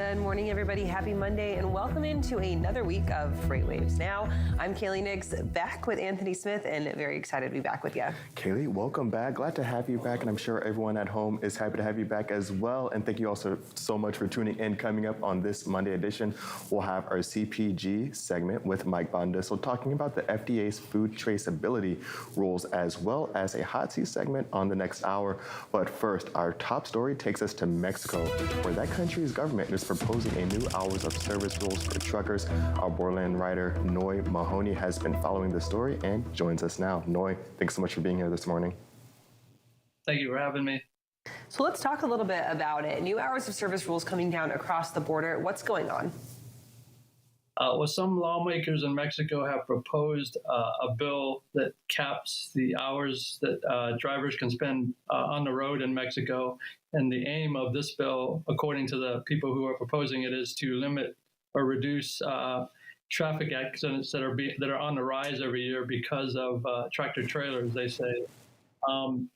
Good morning, everybody. Happy Monday, and welcome into another week of FreightWaves Now. I'm Kaylee Nix, back with Anthony Smith, and very excited to be back with you. Kaylee, welcome back. Glad to have you back, and I'm sure everyone at home is happy to have you back as well. And thank you also so much for tuning in. Coming up on this Monday edition, we'll have our CPG segment with Mike Baudendistel talking about the FDA's food traceability rules, as well as a hot seat segment on the next hour. But first, our top story takes us to Mexico, where that country's government is proposing a new hours of service rules for truckers. Our Borderland writer, Noi Mahoney, has been following the story and joins us now. Noi, thanks so much for being here this morning. Thank you for having me. So let's talk a little bit about it. New hours of service rules coming down across the border. What's going on? Well, some lawmakers in Mexico have proposed a bill that caps the hours that drivers can spend on the road in Mexico. And the aim of this bill, according to the people who are proposing it, is to limit or reduce traffic accidents that are on the rise every year because of tractor trailers, they say. And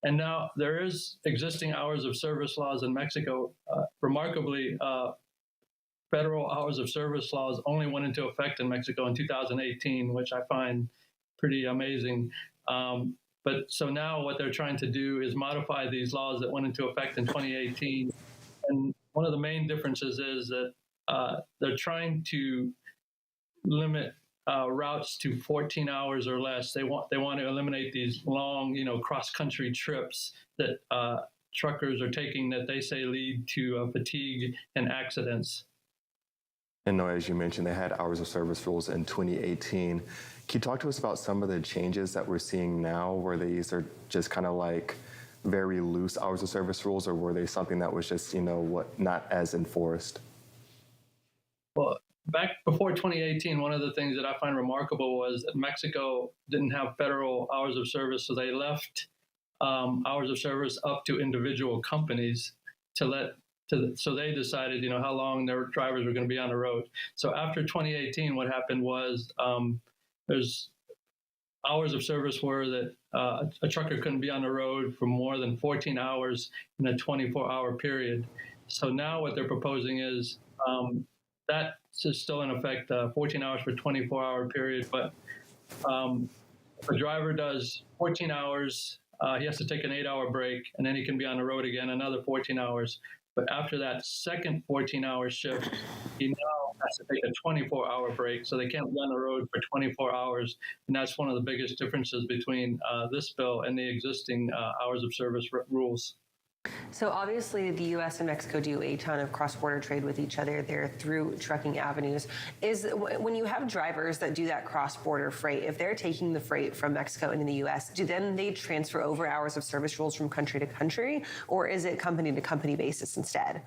now there is existing hours of service laws in Mexico. Remarkably, federal hours of service laws only went into effect in Mexico in 2018, which I find pretty amazing. But so now what they're trying to do is modify these laws that went into effect in 2018. And one of the main differences is that they're trying to limit routes to 14 hours or less. They want to eliminate these long, cross-country trips that truckers are taking that they say lead to fatigue and accidents. And Noi, as you mentioned, they had hours of service rules in 2018. Can you talk to us about some of the changes that we're seeing now, where these are just kind of like very loose hours of service rules, or were they something that was just, not as enforced? Well, back before 2018, one of the things that I find remarkable was that Mexico didn't have federal hours of service, so they left hours of service up to individual companies so they decided, how long their drivers were going to be on the road. So after 2018, what happened was there's hours of service were that a trucker couldn't be on the road for more than 14 hours in a 24-hour period. So now what they're proposing is that is still in effect, 14 hours for 24-hour period. But if a driver does 14 hours, he has to take an 8-hour break, and then he can be on the road again another 14 hours. But after that second 14-hour shift, he now has to take a 24-hour break, so they can't be on the road for 24 hours. And that's one of the biggest differences between this bill and the existing hours of service rules. So obviously the U.S. and Mexico do a ton of cross-border trade with each other there through trucking avenues. When you have drivers that do that cross-border freight, if they're taking the freight from Mexico into the U.S., do then they transfer over hours of service rules from country to country, or is it company-to-company basis instead?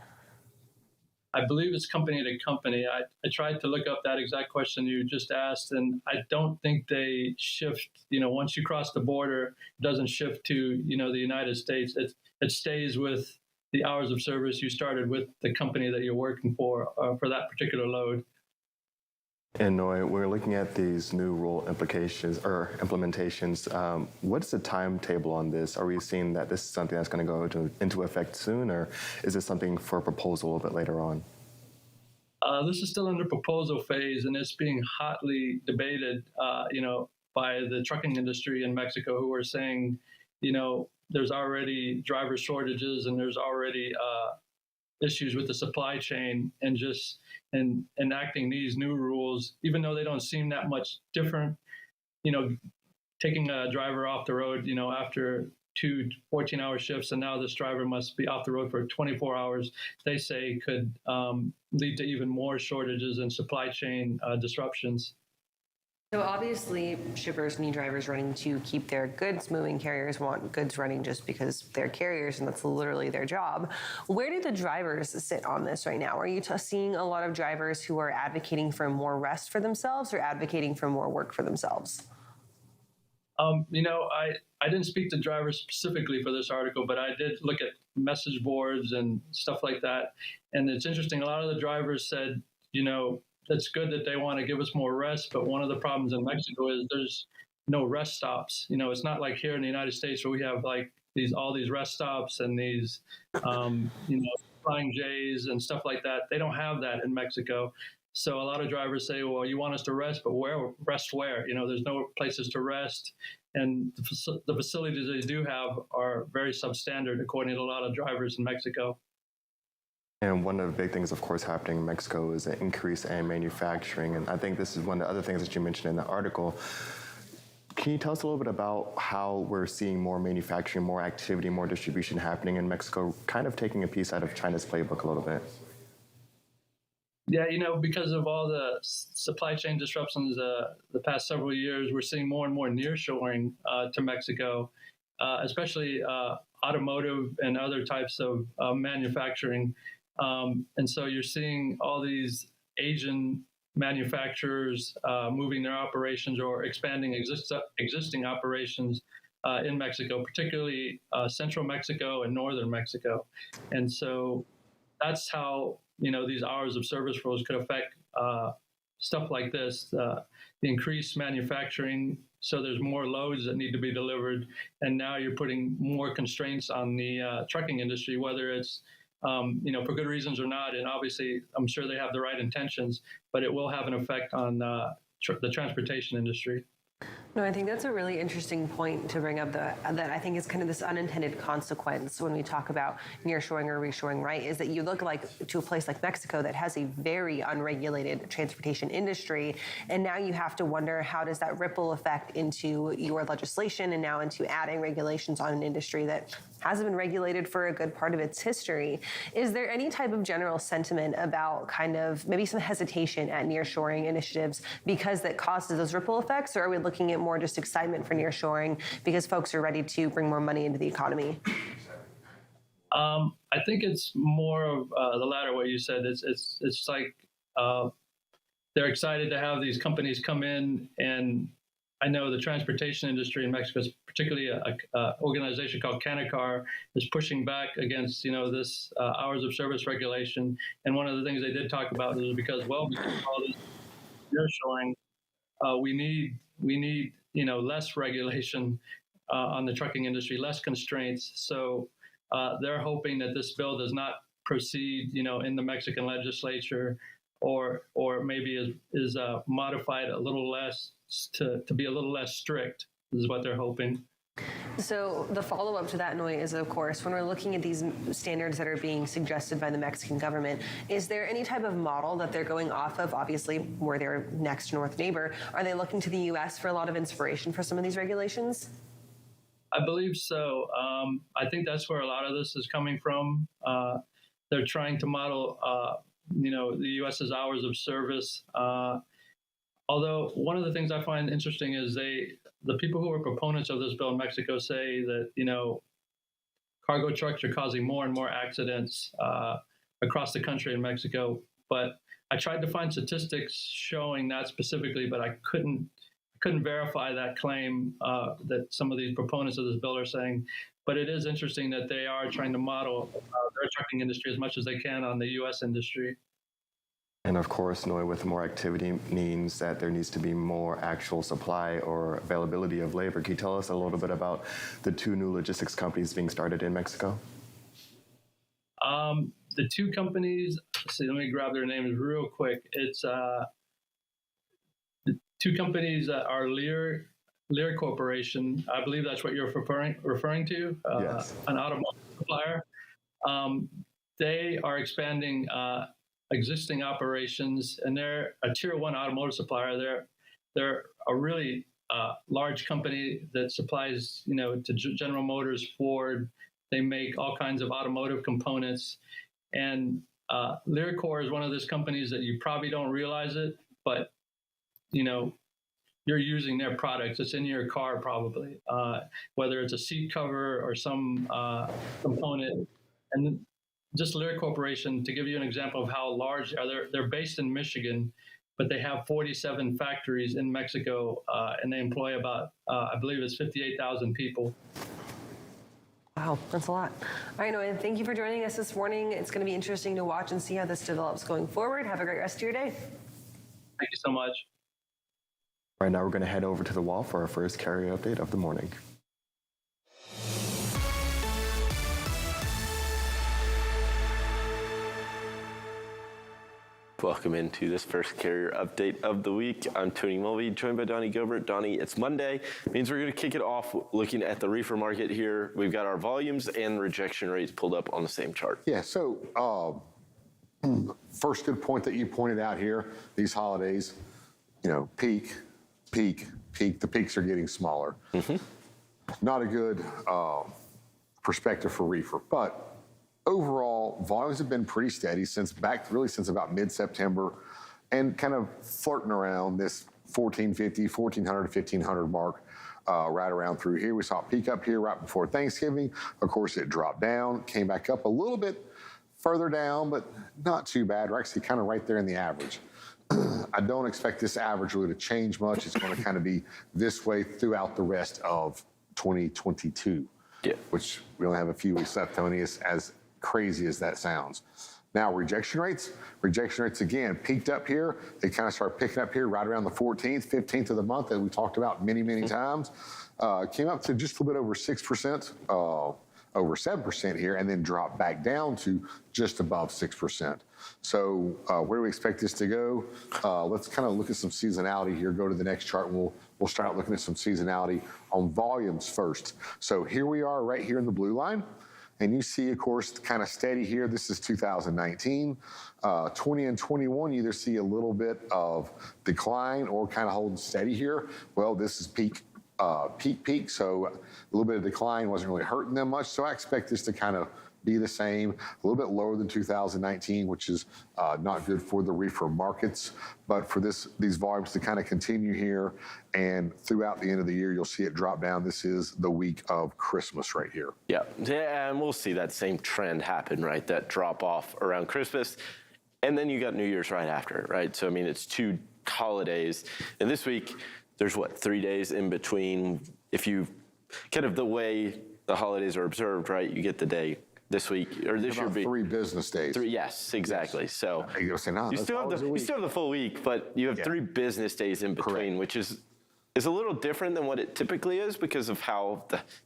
I believe it's company to company. I tried to look up that exact question you just asked, and I don't think they shift. Once you cross the border, it doesn't shift to, the United States. It stays with the hours of service you started with the company that you're working for that particular load. And Noi, we're looking at these new rule implications or implementations. What's the timetable on this? Are we seeing that this is something that's going to go into effect soon, or is this something for a proposal a little bit later on? This is still in the proposal phase, and it's being hotly debated, by the trucking industry in Mexico, who are saying, there's already driver shortages and there's already issues with the supply chain, and just enacting these new rules, even though they don't seem that much different, taking a driver off the road, after 2 14-hour shifts, and now this driver must be off the road for 24 hours, they say could lead to even more shortages and supply chain disruptions. So obviously, shippers need drivers running to keep their goods moving. Carriers want goods running just because they're carriers, and that's literally their job. Where do the drivers sit on this right now? Are you seeing a lot of drivers who are advocating for more rest for themselves or advocating for more work for themselves? I didn't speak to drivers specifically for this article, but I did look at message boards and stuff like that. And it's interesting, a lot of the drivers said, that's good that they want to give us more rest, but one of the problems in Mexico is there's no rest stops. It's not like here in the United States where we have like all these rest stops and these, flying J's and stuff like that. They don't have that in Mexico. So a lot of drivers say, well, you want us to rest, but rest where? There's no places to rest. And the facilities they do have are very substandard, according to a lot of drivers in Mexico. And one of the big things, of course, happening in Mexico is an increase in manufacturing. And I think this is one of the other things that you mentioned in the article. Can you tell us a little bit about how we're seeing more manufacturing, more activity, more distribution happening in Mexico, kind of taking a piece out of China's playbook a little bit? Yeah, because of all the supply chain disruptions the past several years, we're seeing more and more nearshoring to Mexico, especially automotive and other types of manufacturing. And so you're seeing all these Asian manufacturers moving their operations or expanding existing operations in Mexico, particularly central Mexico and northern Mexico. And so that's how these hours of service rules could affect stuff like this, the increased manufacturing. So there's more loads that need to be delivered. And now you're putting more constraints on the trucking industry, whether it's, for good reasons or not. And obviously, I'm sure they have the right intentions, but it will have an effect on the transportation industry. No, I think that's a really interesting point to bring up that I think is kind of this unintended consequence when we talk about nearshoring or reshoring, right? Is that you look to a place like Mexico that has a very unregulated transportation industry, and now you have to wonder how does that ripple effect into your legislation and now into adding regulations on an industry that hasn't been regulated for a good part of its history. Is there any type of general sentiment about kind of maybe some hesitation at nearshoring initiatives because that causes those ripple effects, or are we looking at more just excitement for nearshoring because folks are ready to bring more money into the economy? I think it's more of the latter, what you said. It's like they're excited to have these companies come in, and I know the transportation industry in Mexico, particularly an organization called Canacar, is pushing back against this hours of service regulation. And one of the things they did talk about was because of all this nearshoring, we need less regulation on the trucking industry, less constraints. So they're hoping that this bill does not proceed, in the Mexican legislature, or maybe is modified a little less to be a little less strict, is what they're hoping. So the follow-up to that, Noi, is, of course, when we're looking at these standards that are being suggested by the Mexican government, is there any type of model that they're going off of? Obviously, we're their next north neighbor. Are they looking to the U.S. for a lot of inspiration for some of these regulations? I believe so. I think that's where a lot of this is coming from. They're trying to model, the U.S.'s hours of service. Although one of the things I find interesting is the people who are proponents of this bill in Mexico say that, cargo trucks are causing more and more accidents across the country in Mexico. But I tried to find statistics showing that specifically, but I couldn't verify that claim that some of these proponents of this bill are saying. But it is interesting that they are trying to model their trucking industry as much as they can on the U.S. industry. And of course, Noi, with more activity means that there needs to be more actual supply or availability of labor. Can you tell us a little bit about the two new logistics companies being started in Mexico? The two companies, let me grab their names real quick. It's the two companies that are Lieu Corporation. I believe that's what you're referring to, yes. An automotive supplier. They are expanding existing operations, and they're a tier 1 automotive supplier. They're a really large company that supplies, to General Motors, Ford. They make all kinds of automotive components. And Lieu Corp is one of those companies that you probably don't realize it, but you're using their products. It's in your car probably, whether it's a seat cover or some component. And just Lieu Corporation, to give you an example of how large they are, they're based in Michigan, but they have 47 factories in Mexico, and they employ about, I believe it's 58,000 people. Wow, that's a lot. All right, Noi, thank you for joining us this morning. It's going to be interesting to watch and see how this develops going forward. Have a great rest of your day. Thank you so much. Right now, we're going to head over to the wall for our first carrier update of the morning. Welcome into this first carrier update of the week. I'm Tony Mulvey, joined by Donnie Gilbert. Donnie, it's Monday. Means we're going to kick it off looking at the reefer market here. We've got our volumes and rejection rates pulled up on the same chart. Yeah, so first good point that you pointed out here, these holidays, peak, the peaks are getting smaller. Not a good perspective for reefer, but overall, volumes have been pretty steady since about mid-September and kind of flirting around this 1,450, 1,400 to 1,500 mark right around through here. We saw it peak up here right before Thanksgiving. Of course, it dropped down, came back up a little bit further down, but not too bad. We're actually kind of right there in the average. I don't expect this average really to change much. It's going to kind of be this way throughout the rest of 2022, which we only have a few weeks left, Tony, as crazy as that sounds. Now, rejection rates again peaked up here. They kind of started picking up here right around the 14th, 15th of the month that we talked about many times. Came up to just a little bit over 6%, over 7% here, and then dropped back down to just above 6%. So where do we expect this to go? Let's kind of look at some seasonality here. Go to the next chart, and we'll start looking at some seasonality on volumes first. So here we are right here in the blue line. And you see, of course, kind of steady here. This is 2019. 20 and 21, you either see a little bit of decline or kind of holding steady here. Well, this is peak. So a little bit of decline wasn't really hurting them much. So I expect this to kind of be the same, a little bit lower than 2019, which is not good for the reefer markets. But for these volumes to kind of continue here, and throughout the end of the year, you'll see it drop down. This is the week of Christmas right here. Yeah, and we'll see that same trend happen, right? That drop off around Christmas. And then you got New Year's right after it, right? So, I mean, it's two holidays. And this week, there's 3 days in between. If you kind of the way the holidays are observed, right? You get the day this week or this year. 3 business days. Yes, exactly. Yes. So you still have the full week, but you have 3 business days in between, correct, which is a little different than what it typically is because of how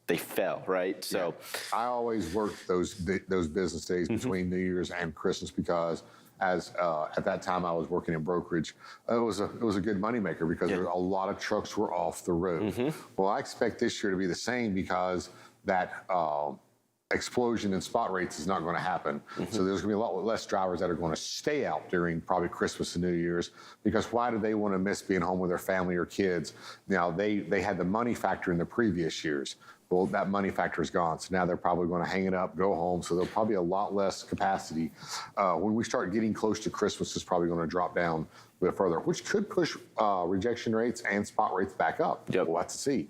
they fell, right? So I always work those business days between New Year's and Christmas because at that time I was working in brokerage. It was a good moneymaker because a lot of trucks were off the road. Well, I expect this year to be the same because that explosion in spot rates is not going to happen. So there's going to be a lot less drivers that are going to stay out during probably Christmas and New Year's, because why do they want to miss being home with their family or kids? Now, they had the money factor in the previous years. Well, that money factor is gone. So now they're probably going to hang it up, go home. So there'll probably be a lot less capacity. When we start getting close to Christmas, it's probably going to drop down a bit further, which could push rejection rates and spot rates back up. We'll have to see.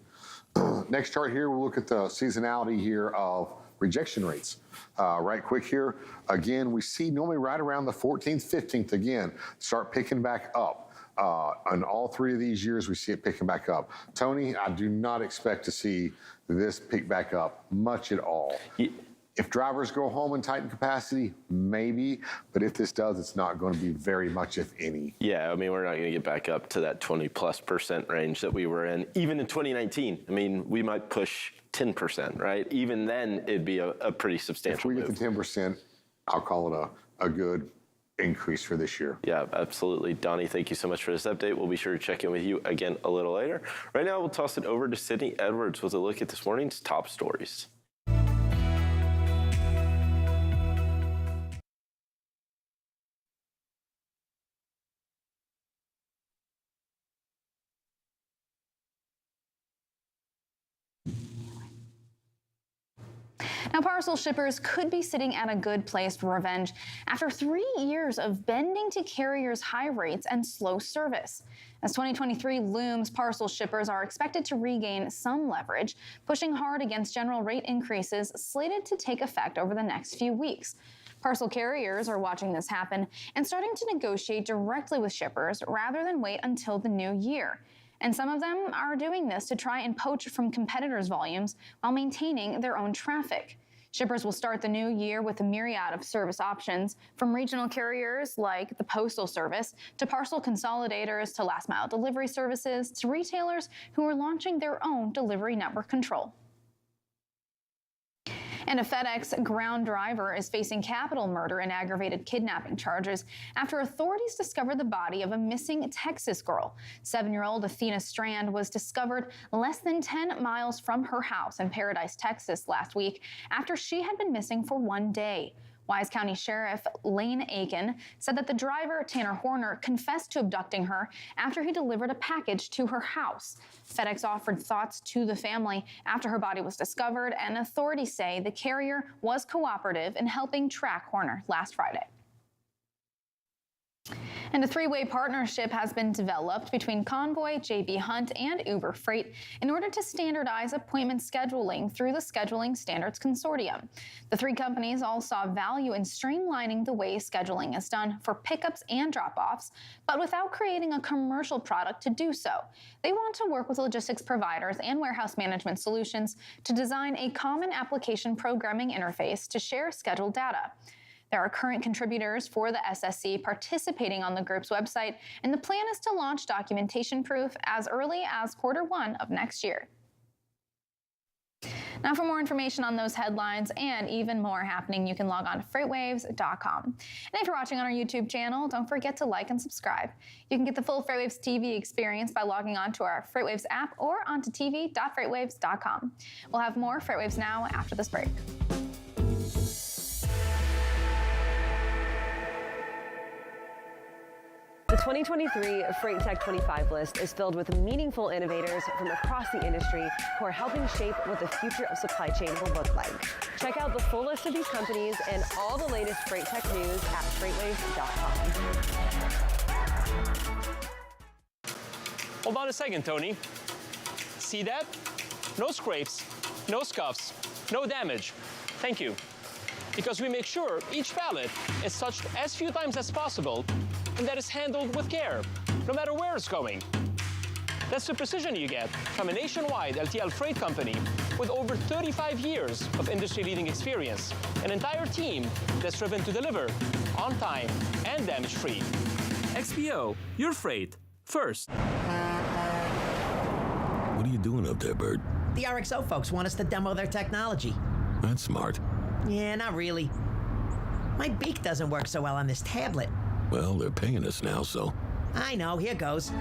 Next chart here, we'll look at the seasonality here of rejection rates. Right quick here, again, we see normally right around the 14th, 15th again, start picking back up. On all 3 of these years, we see it picking back up. Tony, I do not expect to see this pick back up much at all. If drivers go home and tighten capacity, maybe, but if this does, it's not going to be very much, if any. Yeah, I mean, we're not going to get back up to that 20+% range that we were in, even in 2019. I mean, we might push 10%, right? Even then, it'd be a pretty substantial move. If we get to 10%, I'll call it a good increase for this year. Yeah, absolutely. Donnie, thank you so much for this update. We'll be sure to check in with you again a little later. Right now, we'll toss it over to Sydney Edwards with a look at this morning's top stories. Now, parcel shippers could be sitting at a good place for revenge after 3 years of bending to carriers' high rates and slow service. As 2023 looms, parcel shippers are expected to regain some leverage, pushing hard against general rate increases slated to take effect over the next few weeks. Parcel carriers are watching this happen and starting to negotiate directly with shippers rather than wait until the new year. And some of them are doing this to try and poach from competitors' volumes while maintaining their own traffic. Shippers will start the new year with a myriad of service options, from regional carriers like the Postal Service to parcel consolidators to last-mile delivery services to retailers who are launching their own delivery network control. And a FedEx ground driver is facing capital murder and aggravated kidnapping charges after authorities discovered the body of a missing Texas girl. 7-year-old Athena Strand was discovered less than 10 miles from her house in Paradise, Texas last week after she had been missing for 1 day. Wise County Sheriff Lane Aiken said that the driver, Tanner Horner, confessed to abducting her after he delivered a package to her house. FedEx offered thoughts to the family after her body was discovered, and authorities say the carrier was cooperative in helping track Horner last Friday. And a 3-way partnership has been developed between Convoy, JB Hunt, and Uber Freight in order to standardize appointment scheduling through the Scheduling Standards Consortium. The 3 companies all saw value in streamlining the way scheduling is done for pickups and drop-offs, but without creating a commercial product to do so. They want to work with logistics providers and warehouse management solutions to design a common application programming interface to share scheduled data. There are current contributors for the SSC participating on the group's website, and the plan is to launch documentation proof as early as Q1 of next year. Now, for more information on those headlines and even more happening, you can log on to FreightWaves.com. And if you're watching on our YouTube channel, don't forget to like and subscribe. You can get the full FreightWaves TV experience by logging on to our FreightWaves app or onto tv.freightwaves.com. We'll have more FreightWaves Now after this break. The 2023 Freight Tech 25 list is filled with meaningful innovators from across the industry who are helping shape what the future of supply chain will look like. Check out the full list of these companies and all the latest Freight Tech news at FreightWaves.com. Hold on a second, Tony. See that? No scrapes, no scuffs, no damage. Thank you. Because we make sure each pallet is touched as few times as possible and that is handled with care, no matter where it's going. That's the precision you get from a nationwide LTL freight company with over 35 years of industry-leading experience, an entire team that's driven to deliver on time and damage-free. XPO, your freight, first. What are you doing up there, Bert? The RXO folks want us to demo their technology. That's smart. Yeah, not really. My beak doesn't work so well on this tablet. Well, they're paying us now, so. I know, here goes.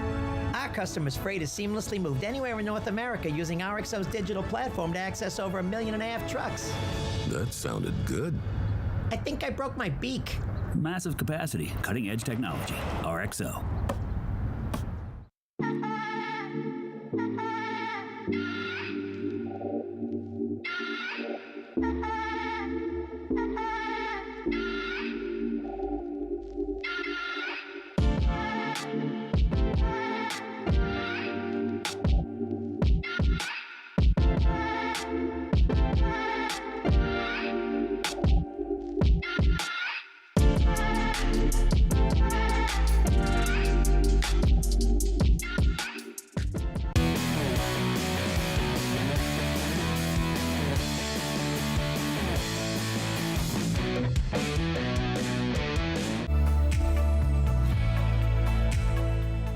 Our customers' freight is seamlessly moved anywhere in North America using RXO's digital platform to access over 1.5 million trucks. That sounded good. I think I broke my beak. Massive capacity, cutting-edge technology. RXO.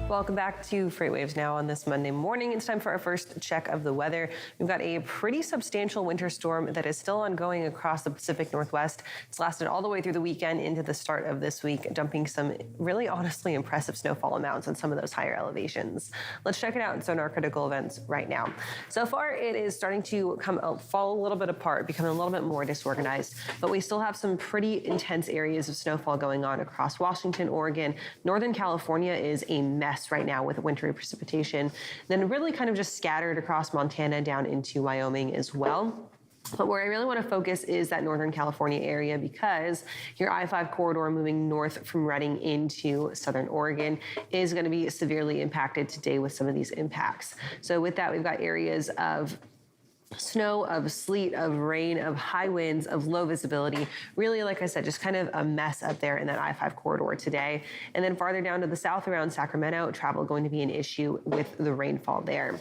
Welcome back to FreightWaves Now on this Monday morning. It's time for our first check of the weather. We've got a pretty substantial winter storm that is still ongoing across the Pacific Northwest. It's lasted all the way through the weekend into the start of this week, dumping some really honestly impressive snowfall amounts on some of those higher elevations. Let's check it out in Sonar Critical Events right now. So far, it is starting to fall a little bit apart, becoming a little bit more disorganized, but we still have some pretty intense areas of snowfall going on across Washington, Oregon. Northern California is a mess right now with wintry precipitation, then really kind of just scattered across Montana down into Wyoming as well. But where I really want to focus is that Northern California area, because your I-5 corridor moving north from Redding into Southern Oregon is going to be severely impacted today with some of these impacts. So with that, we've got areas of snow, of sleet, of rain, of high winds, of low visibility. Really, like I said, just kind of a mess up there in that I-5 corridor today. And then farther down to the south around Sacramento, travel going to be an issue with the rainfall there.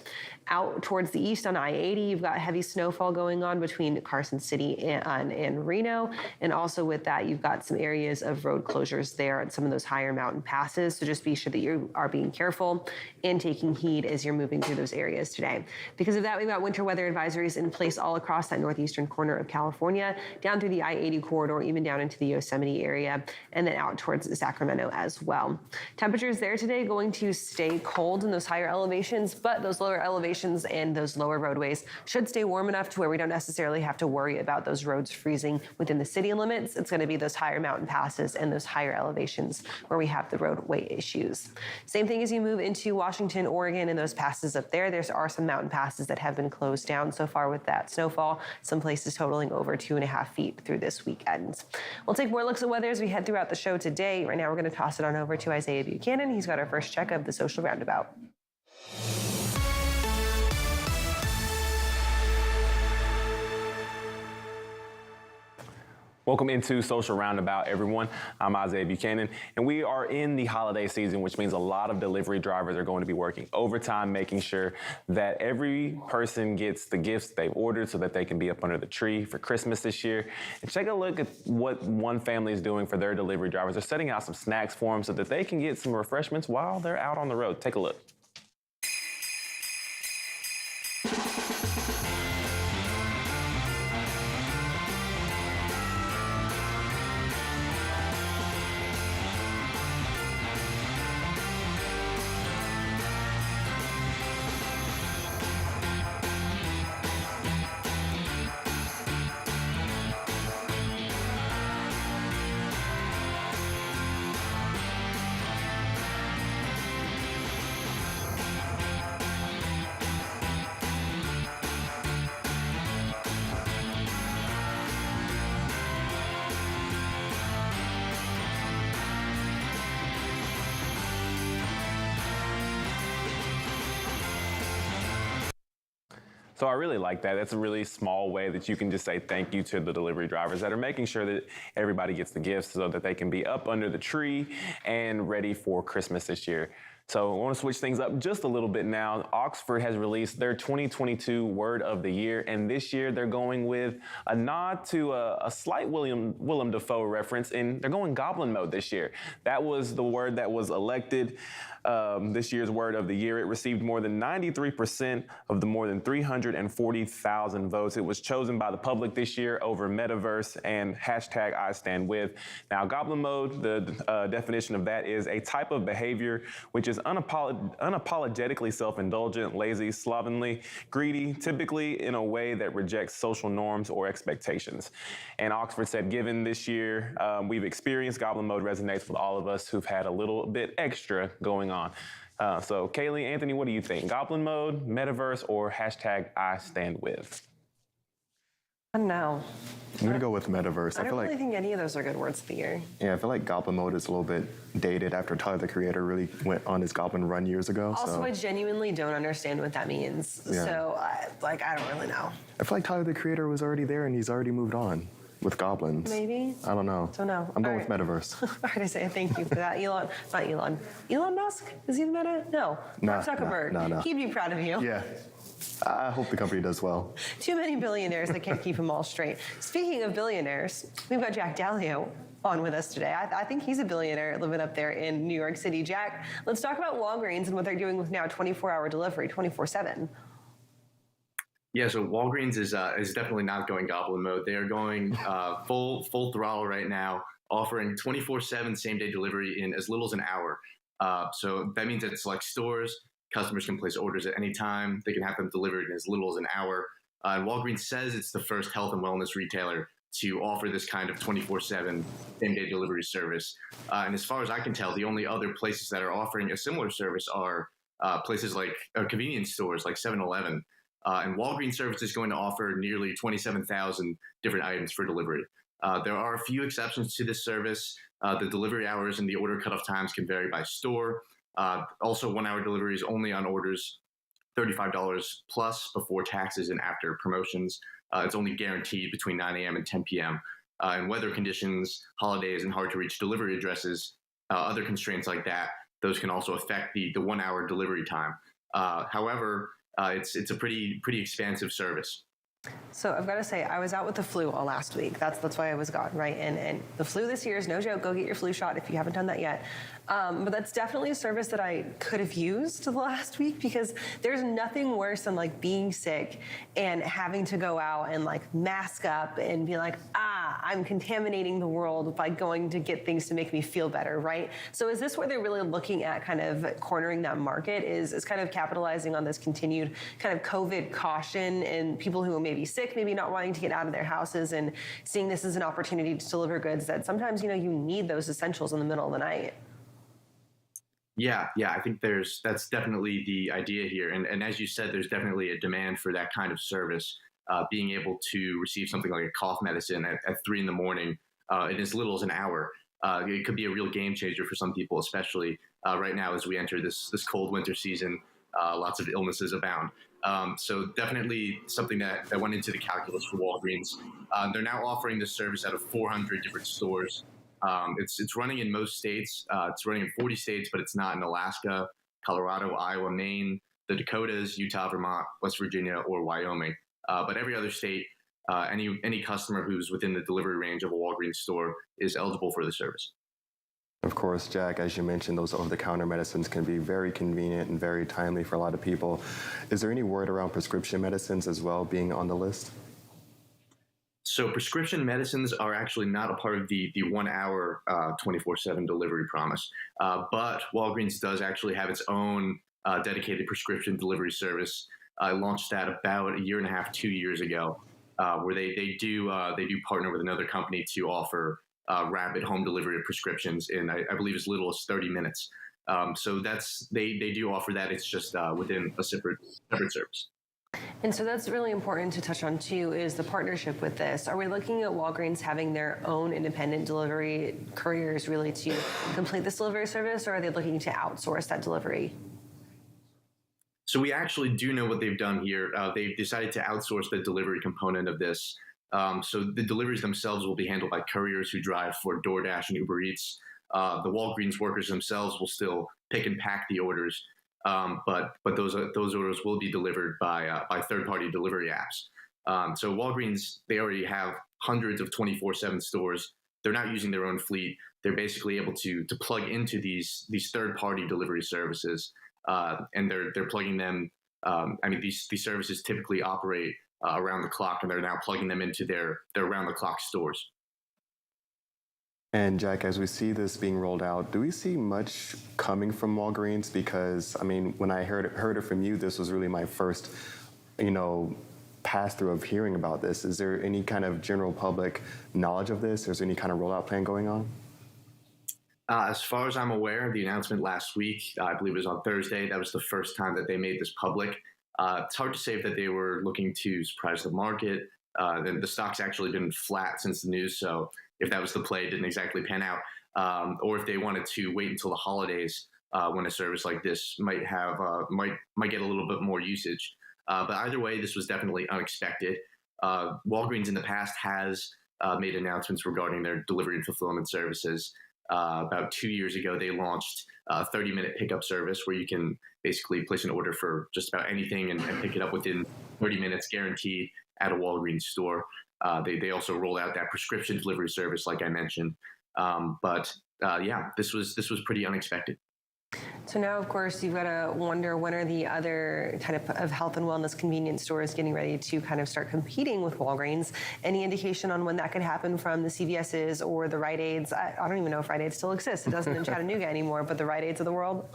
Out towards the east on I-80, you've got heavy snowfall going on between Carson City and Reno. And also with that, you've got some areas of road closures there at some of those higher mountain passes. So just be sure that you are being careful and taking heed as you're moving through those areas today. Because of that, we've got winter weather advisory advisories in place all across that northeastern corner of California, down through the I-80 corridor, even down into the Yosemite area, and then out towards Sacramento as well. Temperatures there today going to stay cold in those higher elevations, but those lower elevations and those lower roadways should stay warm enough to where we don't necessarily have to worry about those roads freezing within the city limits. It's going to be those higher mountain passes and those higher elevations where we have the roadway issues. Same thing as you move into Washington, Oregon, and those passes up there. There are some mountain passes that have been closed down so far with that snowfall, some places totaling over 2.5 feet through this weekend. We'll take more looks at weather as we head throughout the show today. Right now, we're going to toss it on over to Isaiah Buchanan. He's got our first check of the social roundabout. Welcome into Social Roundabout, everyone. I'm Isaiah Buchanan, and we are in the holiday season, which means a lot of delivery drivers are going to be working overtime, making sure that every person gets the gifts they've ordered so that they can be up under the tree for Christmas this year. And take a look at what one family is doing for their delivery drivers. They're setting out some snacks for them so that they can get some refreshments while they're out on the road. Take a look. So I really like that. That's a really small way that you can just say thank you to the delivery drivers that are making sure that everybody gets the gifts so that they can be up under the tree and ready for Christmas this year. So I want to switch things up just a little bit now. Oxford has released their 2022 Word of the Year, and this year they're going with a nod to a slight Willem Dafoe reference, and they're going goblin mode this year. That was the word that was elected this year's Word of the Year. It received more than 93% of the more than 340,000 votes. It was chosen by the public this year over metaverse and hashtag I stand with. Now, goblin mode, the definition of that is a type of behavior which is unapologetically self-indulgent, lazy, slovenly, greedy, typically in a way that rejects social norms or expectations. And Oxford said, given this year we've experienced, goblin mode resonates with all of us who've had a little bit extra going on. So Kaylee, Anthony, what do you think? Goblin mode, metaverse, or hashtag I stand with? I don't know. I'm going to go with metaverse. I don't really think any of those are good words of the year. Yeah, I feel like goblin mode is a little bit dated after Tyler, the Creator, really went on his goblin run years ago. Also, so. I genuinely don't understand what that means. Yeah. So, I don't really know. I feel like Tyler, the Creator was already there and he's already moved on with goblins. Maybe? I don't know. Don't know. I'm going All with metaverse. All right, I say thank you for that. Elon Musk? Is he the meta? No. Mark Zuckerberg. No. He'd be proud of you. Yeah. I hope the company does well. Too many billionaires that can't keep them all straight. Speaking of billionaires, we've got Jack Daleo on with us today. I think he's a billionaire living up there in New York City. Jack, let's talk about Walgreens and what they're doing with now 24-hour delivery, 24/7. Yeah, so Walgreens is definitely not going goblin mode. They are going full throttle right now, offering 24/7 same-day delivery in as little as an hour. So that means at select stores, customers can place orders at any time. They can have them delivered in as little as an hour. And Walgreens says it's the first health and wellness retailer to offer this kind of 24/7 same-day delivery service. And as far as I can tell, the only other places that are offering a similar service are places like convenience stores like 7-Eleven. And Walgreens service is going to offer nearly 27,000 different items for delivery. There are a few exceptions to this service. The delivery hours and the order cutoff times can vary by store. Also, 1-hour delivery is only on orders $35 plus before taxes and after promotions. It's only guaranteed between 9 a.m. and 10 p.m. And weather conditions, holidays, and hard-to-reach delivery addresses, other constraints like that, those can also affect the 1-hour delivery time. However, it's a pretty expansive service. So I've got to say, I was out with the flu all last week. That's why I was gone, right? And the flu this year is no joke. Go get your flu shot if you haven't done that yet. But that's definitely a service that I could have used the last week, because there's nothing worse than like being sick and having to go out and like mask up and be like, I'm contaminating the world by going to get things to make me feel better, right? So is this where they're really looking at kind of cornering that market, is kind of capitalizing on this continued kind of COVID caution and people who may be sick, maybe not wanting to get out of their houses, and seeing this as an opportunity to deliver goods that sometimes, you need those essentials in the middle of the night? Yeah, I think that's definitely the idea here. And as you said, there's definitely a demand for that kind of service. Being able to receive something like a cough medicine at 3 in the morning in as little as an hour. It could be a real game changer for some people, especially right now as we enter this cold winter season. Lots of illnesses abound. So definitely something that went into the calculus for Walgreens. They're now offering this service out of 400 different stores. It's running in most states. It's running in 40 states, but it's not in Alaska, Colorado, Iowa, Maine, the Dakotas, Utah, Vermont, West Virginia, or Wyoming. But every other state, any customer who's within the delivery range of a Walgreens store is eligible for the service. Of course, Jack, as you mentioned, those over-the-counter medicines can be very convenient and very timely for a lot of people. Is there any word around prescription medicines as well being on the list? So prescription medicines are actually not a part of the 1 hour 24/7 delivery promise. But Walgreens does actually have its own dedicated prescription delivery service. I launched that about 1.5 years, 2 years ago, where they do partner with another company to offer rapid home delivery of prescriptions in, I believe, as little as 30 minutes. So they do offer that. It's just within a separate service. And so that's really important to touch on too, is the partnership with this. Are we looking at Walgreens having their own independent delivery couriers really to complete this delivery service, or are they looking to outsource that delivery? So we actually do know what they've done here. They've decided to outsource the delivery component of this. So the deliveries themselves will be handled by couriers who drive for DoorDash and Uber Eats. The Walgreens workers themselves will still pick and pack the orders, but those orders will be delivered by third-party delivery apps. So Walgreens, they already have hundreds of 24/7 stores. They're not using their own fleet. They're basically able to plug into these third-party delivery services. And they're plugging them. These services typically operate around the clock, and they're now plugging them into their around the clock stores. And Jack, as we see this being rolled out, do we see much coming from Walgreens? Because when I heard it from you, this was really my first, pass through of hearing about this. Is there any kind of general public knowledge of this? Is there any kind of rollout plan going on? As far as I'm aware, the announcement last week, I believe it was on Thursday, that was the first time that they made this public. It's hard to say that they were looking to surprise the market. Then the stock's actually been flat since the news, so if that was the play, it didn't exactly pan out. Or if they wanted to wait until the holidays when a service like this might get a little bit more usage. But either way, this was definitely unexpected. Walgreens in the past has made announcements regarding their delivery and fulfillment services. About 2 years ago, they launched a 30-minute pickup service where you can basically place an order for just about anything and pick it up within 30 minutes guaranteed at a Walgreens store. They also rolled out that prescription delivery service, like I mentioned. This was pretty unexpected. So now, of course, you've got to wonder, when are the other kind of health and wellness convenience stores getting ready to kind of start competing with Walgreens? Any indication on when that could happen from the CVS's or the Rite Aids? I don't even know if Rite Aid still exists. It doesn't in Chattanooga anymore, but the Rite Aids of the world?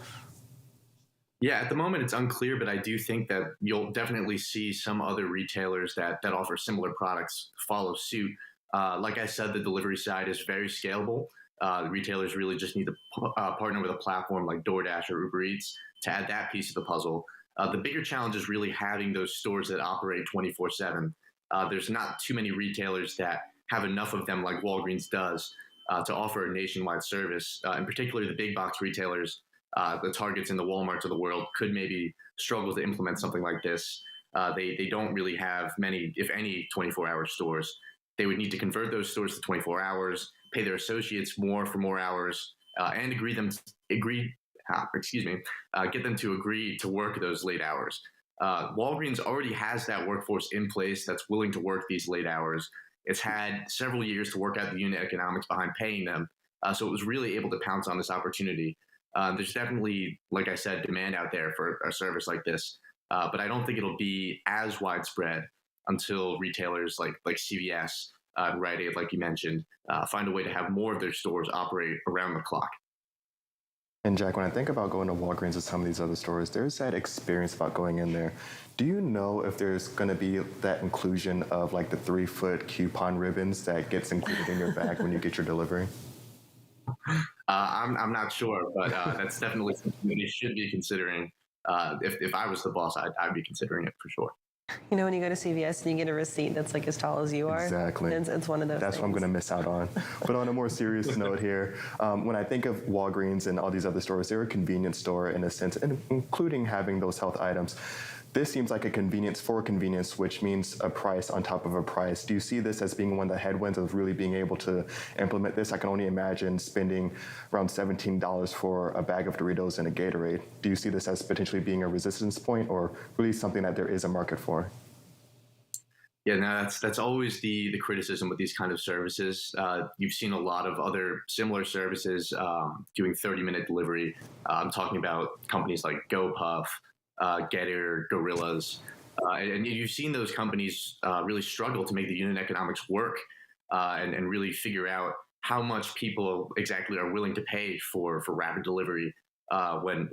Yeah, at the moment it's unclear, but I do think that you'll definitely see some other retailers that offer similar products follow suit. Like I said, the delivery side is very scalable. The retailers really just need to partner with a platform like DoorDash or Uber Eats to add that piece of the puzzle. The bigger challenge is really having those stores that operate 24/7. There's not too many retailers that have enough of them like Walgreens does to offer a nationwide service. In particular, the big box retailers, the Targets and the Walmarts of the world, could maybe struggle to implement something like this. They don't really have many, if any, 24-hour stores. They would need to convert those stores to 24 hours, pay their associates more for more hours, and get them to agree to work those late hours. Walgreens already has that workforce in place that's willing to work these late hours. It's had several years to work out the unit economics behind paying them. So it was really able to pounce on this opportunity. There's definitely, like I said, demand out there for a service like this. But I don't think it'll be as widespread until retailers like CVS, Rite Aid, like you mentioned, find a way to have more of their stores operate around the clock. And Jack, when I think about going to Walgreens or some of these other stores, there's that experience about going in there. Do you know if there's going to be that inclusion of like the 3-foot coupon ribbons that gets included in your bag when you get your delivery? I'm not sure, but that's definitely something that they should be considering. If I was the boss, I'd be considering it for sure. You know, when you go to CVS and you get a receipt that's like as tall as you are. Exactly. It's one of those That's things. what I'm going to miss out on. But on a more serious note here, when I think of Walgreens and all these other stores, they're a convenience store in a sense, including having those health items. This seems like a convenience for convenience, which means a price on top of a price. Do you see this as being one of the headwinds of really being able to implement this? I can only imagine spending around $17 for a bag of Doritos and a Gatorade. Do you see this as potentially being a resistance point or really something that there is a market for? Yeah, no, that's always the criticism with these kind of services. You've seen a lot of other similar services doing 30-minute delivery. I'm talking about companies like GoPuff, Getter, Gorillas, and you've seen those companies really struggle to make the unit economics work and really figure out how much people exactly are willing to pay for rapid delivery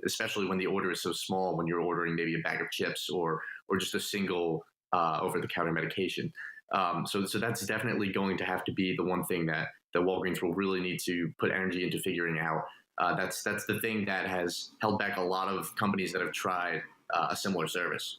especially when the order is so small, when you're ordering maybe a bag of chips or just a single over-the-counter medication. So that's definitely going to have to be the one thing that Walgreens will really need to put energy into figuring out. That's the thing that has held back a lot of companies that have tried a similar service.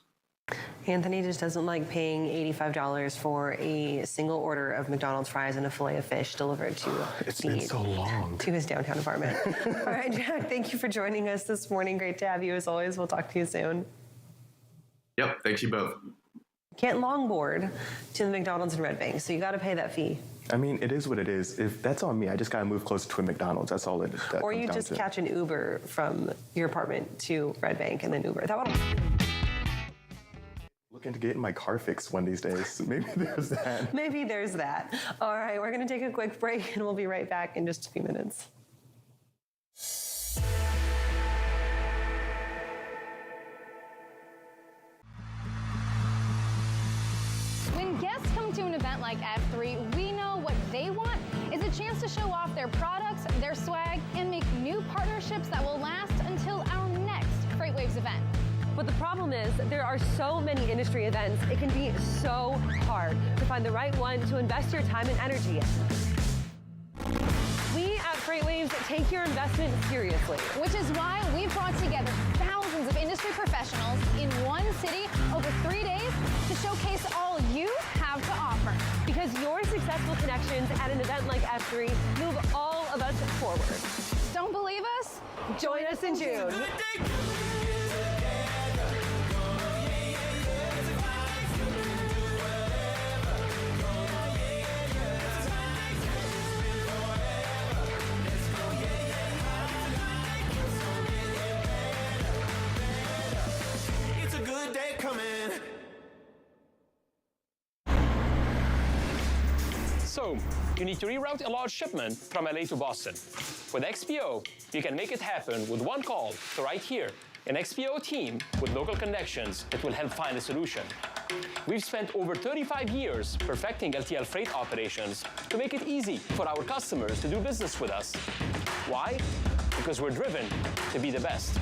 Anthony just doesn't like paying $85 for a single order of McDonald's fries and a fillet of fish delivered to It's been so long. to his downtown apartment. All right, Jack, thank you for joining us this morning. Great to have you as always. We'll talk to you soon. Yep, thanks you both. Can't longboard to the McDonald's in Red Bank, so you got to pay that fee. I mean, it is what it is. If that's on me, I just got to move closer to a McDonald's. That's all it is. Or you just catch an Uber from your apartment to Red Bank and then Uber. That one. Looking to getting my car fixed one of these days. Maybe there's that. Maybe there's that. All right, we're going to take a quick break and we'll be right back in just a few minutes. When guests come to an event like F3, we know what they want is a chance to show off their products, their swag, and make new partnerships that will last until our next FreightWaves event. But the problem is there are so many industry events, it can be so hard to find the right one to invest your time and energy in. We at FreightWaves take your investment seriously. Which is why we've brought together thousands of industry professionals in one city over 3 days to showcase all you have to offer. Because your successful connections at an event like F3 move all of us forward. Don't believe us? Join us in June. So, you need to reroute a large shipment from LA to Boston. With XPO, you can make it happen with one call to right here. An XPO team with local connections that will help find a solution. We've spent over 35 years perfecting LTL freight operations to make it easy for our customers to do business with us. Why? Because we're driven to be the best.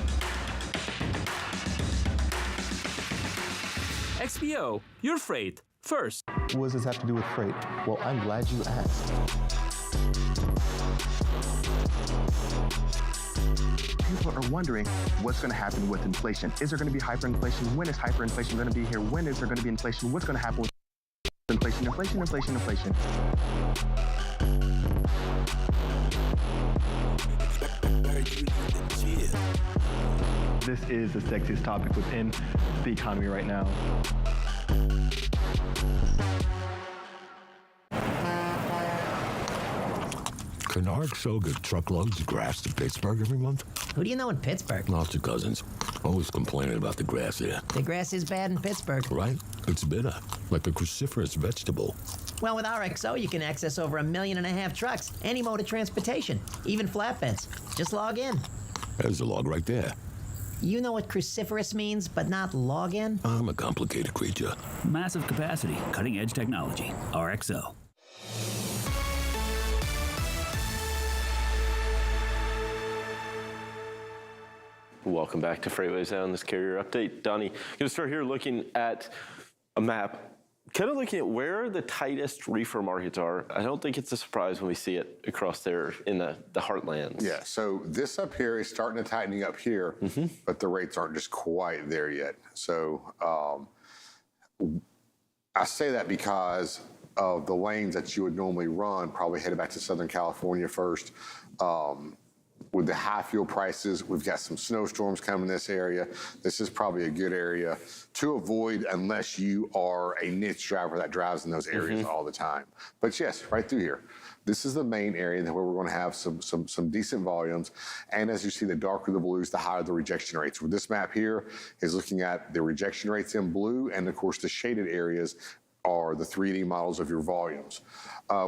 XPO, your freight first. What does this have to do with freight? Well, I'm glad you asked. People are wondering what's going to happen with inflation. Is there going to be hyperinflation? When is hyperinflation going to be here? When is there going to be inflation? What's going to happen with inflation? Inflation. This is the sexiest topic within the economy right now. Can RXO get truckloads of grass to Pittsburgh every month? Who do you know in Pittsburgh? Lots of cousins. Always complaining about the grass here. The grass is bad in Pittsburgh. Right? It's bitter, like a cruciferous vegetable. Well, with RXO, you can access over 1.5 million trucks, any mode of transportation, even flatbeds. Just log in. There's a log right there. You know what cruciferous means, but not log in? I'm a complicated creature. Massive capacity, cutting edge technology. RXO. Welcome back to FreightWaves Now on this carrier update. Donnie, going to start here looking at a map, kind of looking at where the tightest reefer markets are. I don't think it's a surprise when we see it across there in the heartlands. Yeah, so this up here is starting to tightening up here, but the rates aren't just quite there yet. So I say that because of the lanes that you would normally run, probably headed back to Southern California first. With the high fuel prices, we've got some snowstorms coming in this area. This is probably a good area to avoid unless you are a niche driver that drives in those areas all the time. But yes, right through here. This is the main area where we're going to have some decent volumes. And as you see, the darker the blues, the higher the rejection rates. With this map here is looking at the rejection rates in blue, and of course the shaded areas are the 3D models of your volumes.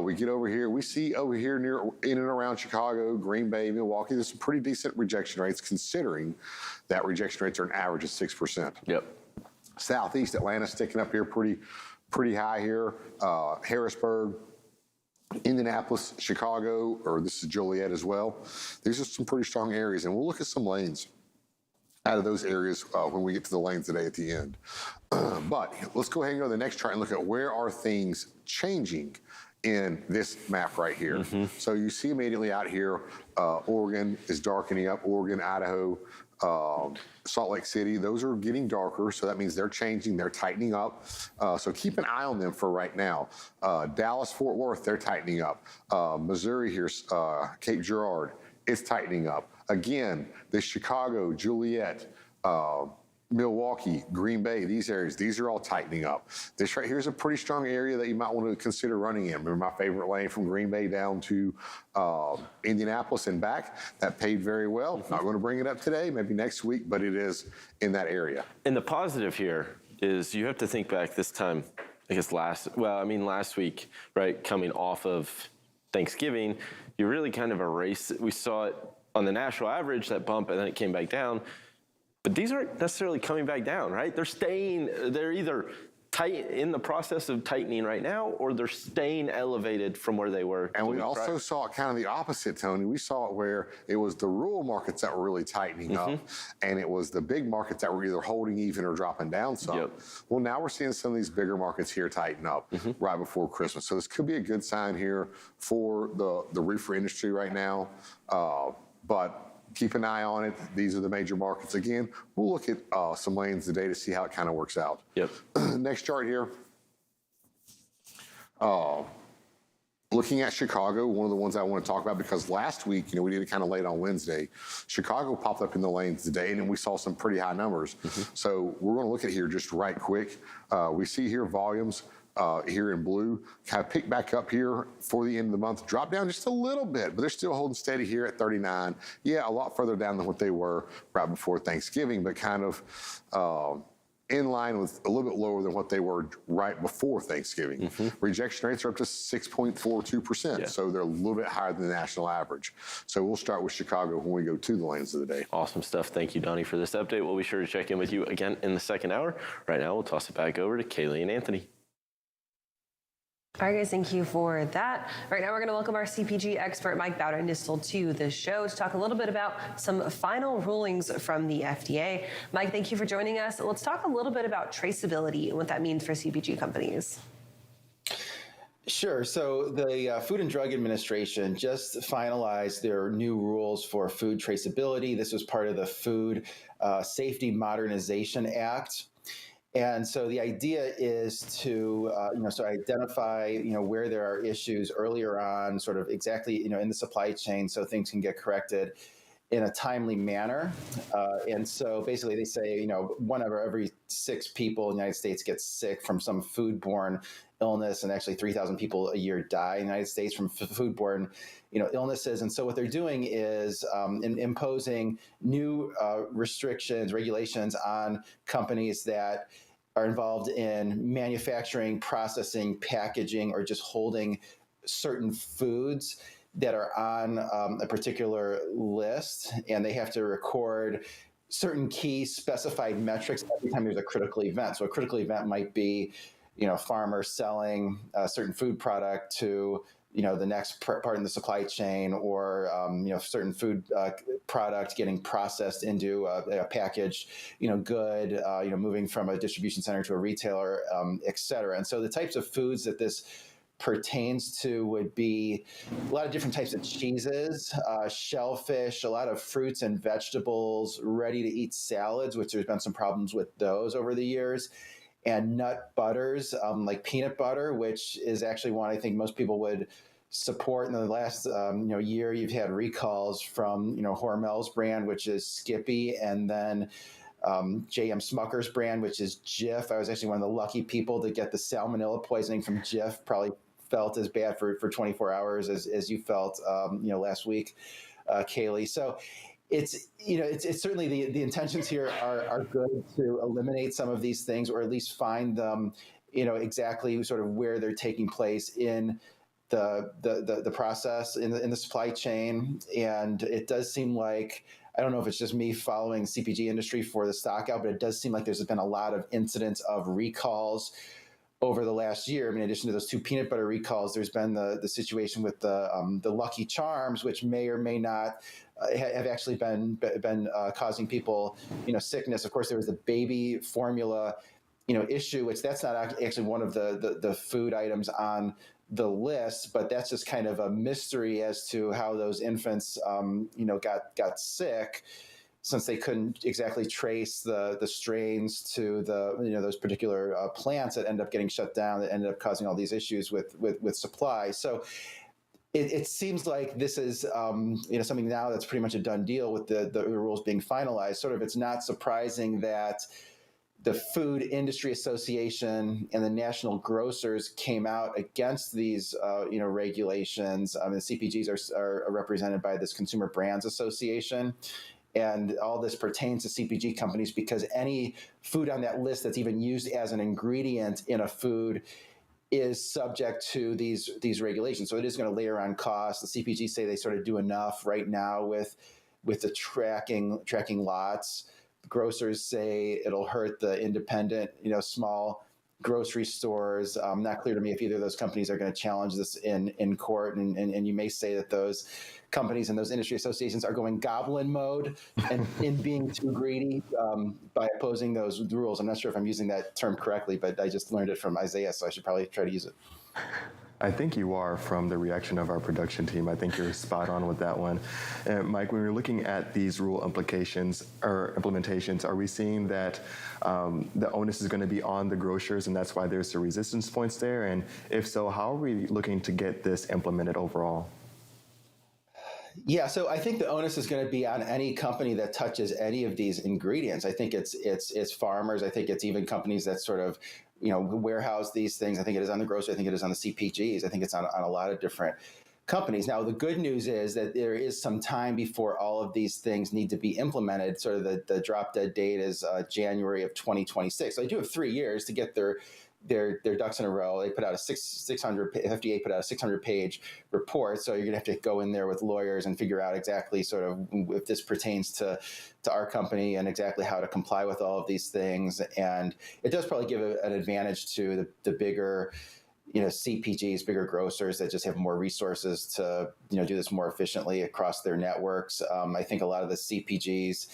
We get over here, we see over here in and around Chicago, Green Bay, Milwaukee, there's some pretty decent rejection rates considering that rejection rates are an average of 6%. Yep. Southeast Atlanta sticking up here pretty high here. Harrisburg, Indianapolis, Chicago, or this is Joliet as well. These are some pretty strong areas, and we'll look at some lanes out of those areas when we get to the lanes today at the end. But let's go ahead and go to the next chart and look at where are things changing in this map right here. So you see immediately out here, Oregon is darkening up, Oregon, Idaho, Salt Lake City, those are getting darker, so that means they're changing, they're tightening up. So keep an eye on them for right now. Dallas, Fort Worth, they're tightening up. Missouri here, Cape Girardeau, it's tightening up. Again, the Chicago, Joliet, Milwaukee, Green Bay, these areas, these are all tightening up. This right here is a pretty strong area that you might want to consider running in. Remember my favorite lane from Green Bay down to Indianapolis and back? That paid very well. Not going to bring it up today, maybe next week, but it is in that area. And the positive here is you have to think back this time, I guess last week, right, coming off of Thanksgiving, you really kind of erased, we saw it on the national average, that bump, and then it came back down. But these aren't necessarily coming back down, right? They're either tight in the process of tightening right now, or they're staying elevated from where they were. And we also saw it kind of the opposite, Tony. We saw it where it was the rural markets that were really tightening up, and it was the big markets that were either holding even or dropping down some. Well, now we're seeing some of these bigger markets here tighten up right before Christmas. So this could be a good sign here for the reefer industry right now. But keep an eye on it. These are the major markets. Again, we'll look at some lanes today to see how it kind of works out. Next chart here. Looking at Chicago, one of the ones I want to talk about because last week, we did it kind of late on Wednesday. Chicago popped up in the lanes today, and then we saw some pretty high numbers. So we're going to look at here just right quick. We see here volumes here in blue, kind of pick back up here for the end of the month, drop down just a little bit, but they're still holding steady here at 39. Yeah, a lot further down than what they were right before Thanksgiving, but kind of in line with a little bit lower than what they were right before Thanksgiving. Rejection rates are up to 6.42%, so they're a little bit higher than the national average. So we'll start with Chicago when we go to the lanes of the day. Awesome stuff. Thank you, Donnie, for this update. We'll be sure to check in with you again in the second hour. Right now, we'll toss it back over to Kaylee and Anthony. All right, guys, thank you for that. Right now, we're going to welcome our CPG expert, Mike Baudendistel, to the show to talk a little bit about some final rulings from the FDA. Mike, thank you for joining us. Let's talk a little bit about traceability and what that means for CPG companies. Sure. So the Food and Drug Administration just finalized their new rules for food traceability. This was part of the Food Safety Modernization Act. And so the idea is to, identify, where there are issues earlier on, sort of exactly, in the supply chain so things can get corrected. in a timely manner. And so basically they say, 1 out of every 6 people in the United States gets sick from some foodborne illness, and actually 3,000 people a year die in the United States from foodborne, illnesses. And so what they're doing is imposing new restrictions, regulations on companies that are involved in manufacturing, processing, packaging, or just holding certain foods that are on a particular list, and they have to record certain key specified metrics every time there's a critical event. So a critical event might be, farmers selling a certain food product to, the next part in the supply chain, or, certain food product getting processed into a packaged, good, moving from a distribution center to a retailer, et cetera. And so the types of foods that this pertains to would be a lot of different types of cheeses, shellfish, a lot of fruits and vegetables, ready-to-eat salads, which there's been some problems with those over the years, and nut butters, like peanut butter, which is actually one I think most people would support. In the last year, you've had recalls from Hormel's brand, which is Skippy, and then J.M. Smucker's brand, which is Jif. I was actually one of the lucky people to get the salmonella poisoning from Jif. Probably felt as bad for 24 hours as you felt last week, Kaylee. So it's certainly the intentions here are good to eliminate some of these things, or at least find them exactly sort of where they're taking place in the process in the supply chain. And it does seem like, I don't know if it's just me following CPG industry for the stock out, but it does seem like there's been a lot of incidents of recalls over the last year. I mean, in addition to those 2 peanut butter recalls, there's been the situation with the Lucky Charms, which may or may not have actually been causing people, sickness. Of course, there was the baby formula, issue, which that's not actually one of the food items on the list, but that's just kind of a mystery as to how those infants, got sick, since they couldn't exactly trace the strains to those particular plants that end up getting shut down, that ended up causing all these issues with supply. So it seems like this is something now that's pretty much a done deal with the rules being finalized. Sort of, it's not surprising that the Food Industry Association and the national grocers came out against these, regulations. The CPGs are represented by this Consumer Brands Association, and all this pertains to CPG companies because any food on that list that's even used as an ingredient in a food is subject to these regulations. So it is going to layer on costs. The CPGs say they sort of do enough right now with the tracking lots. Grocers say it'll hurt the independent, small grocery stores. Not clear to me if either of those companies are going to challenge this in court. And you may say that those companies and those industry associations are going goblin mode and in being too greedy by opposing those rules. I'm not sure if I'm using that term correctly, but I just learned it from Isaiah, so I should probably try to use it. I think you are, from the reaction of our production team. I think you're spot on with that one. Mike, when we're looking at these rule implications or implementations, are we seeing that the onus is going to be on the grocers, and that's why there's the resistance points there? And if so, how are we looking to get this implemented overall? Yeah, so I think the onus is going to be on any company that touches any of these ingredients. I think it's farmers. I think it's even companies that sort of warehouse these things. I think it is on the grocer. I think it is on the CPGs. I think it's on a lot of different companies. Now, the good news is that there is some time before all of these things need to be implemented. Sort of the drop dead date is January of 2026. So they do have 3 years to get their ducks in a row. They put out FDA put out a 600-page report. So you're going to have to go in there with lawyers and figure out exactly sort of if this pertains to our company and exactly how to comply with all of these things. And it does probably give an advantage to the bigger, CPGs, bigger grocers that just have more resources to, do this more efficiently across their networks. I think a lot of the CPGs,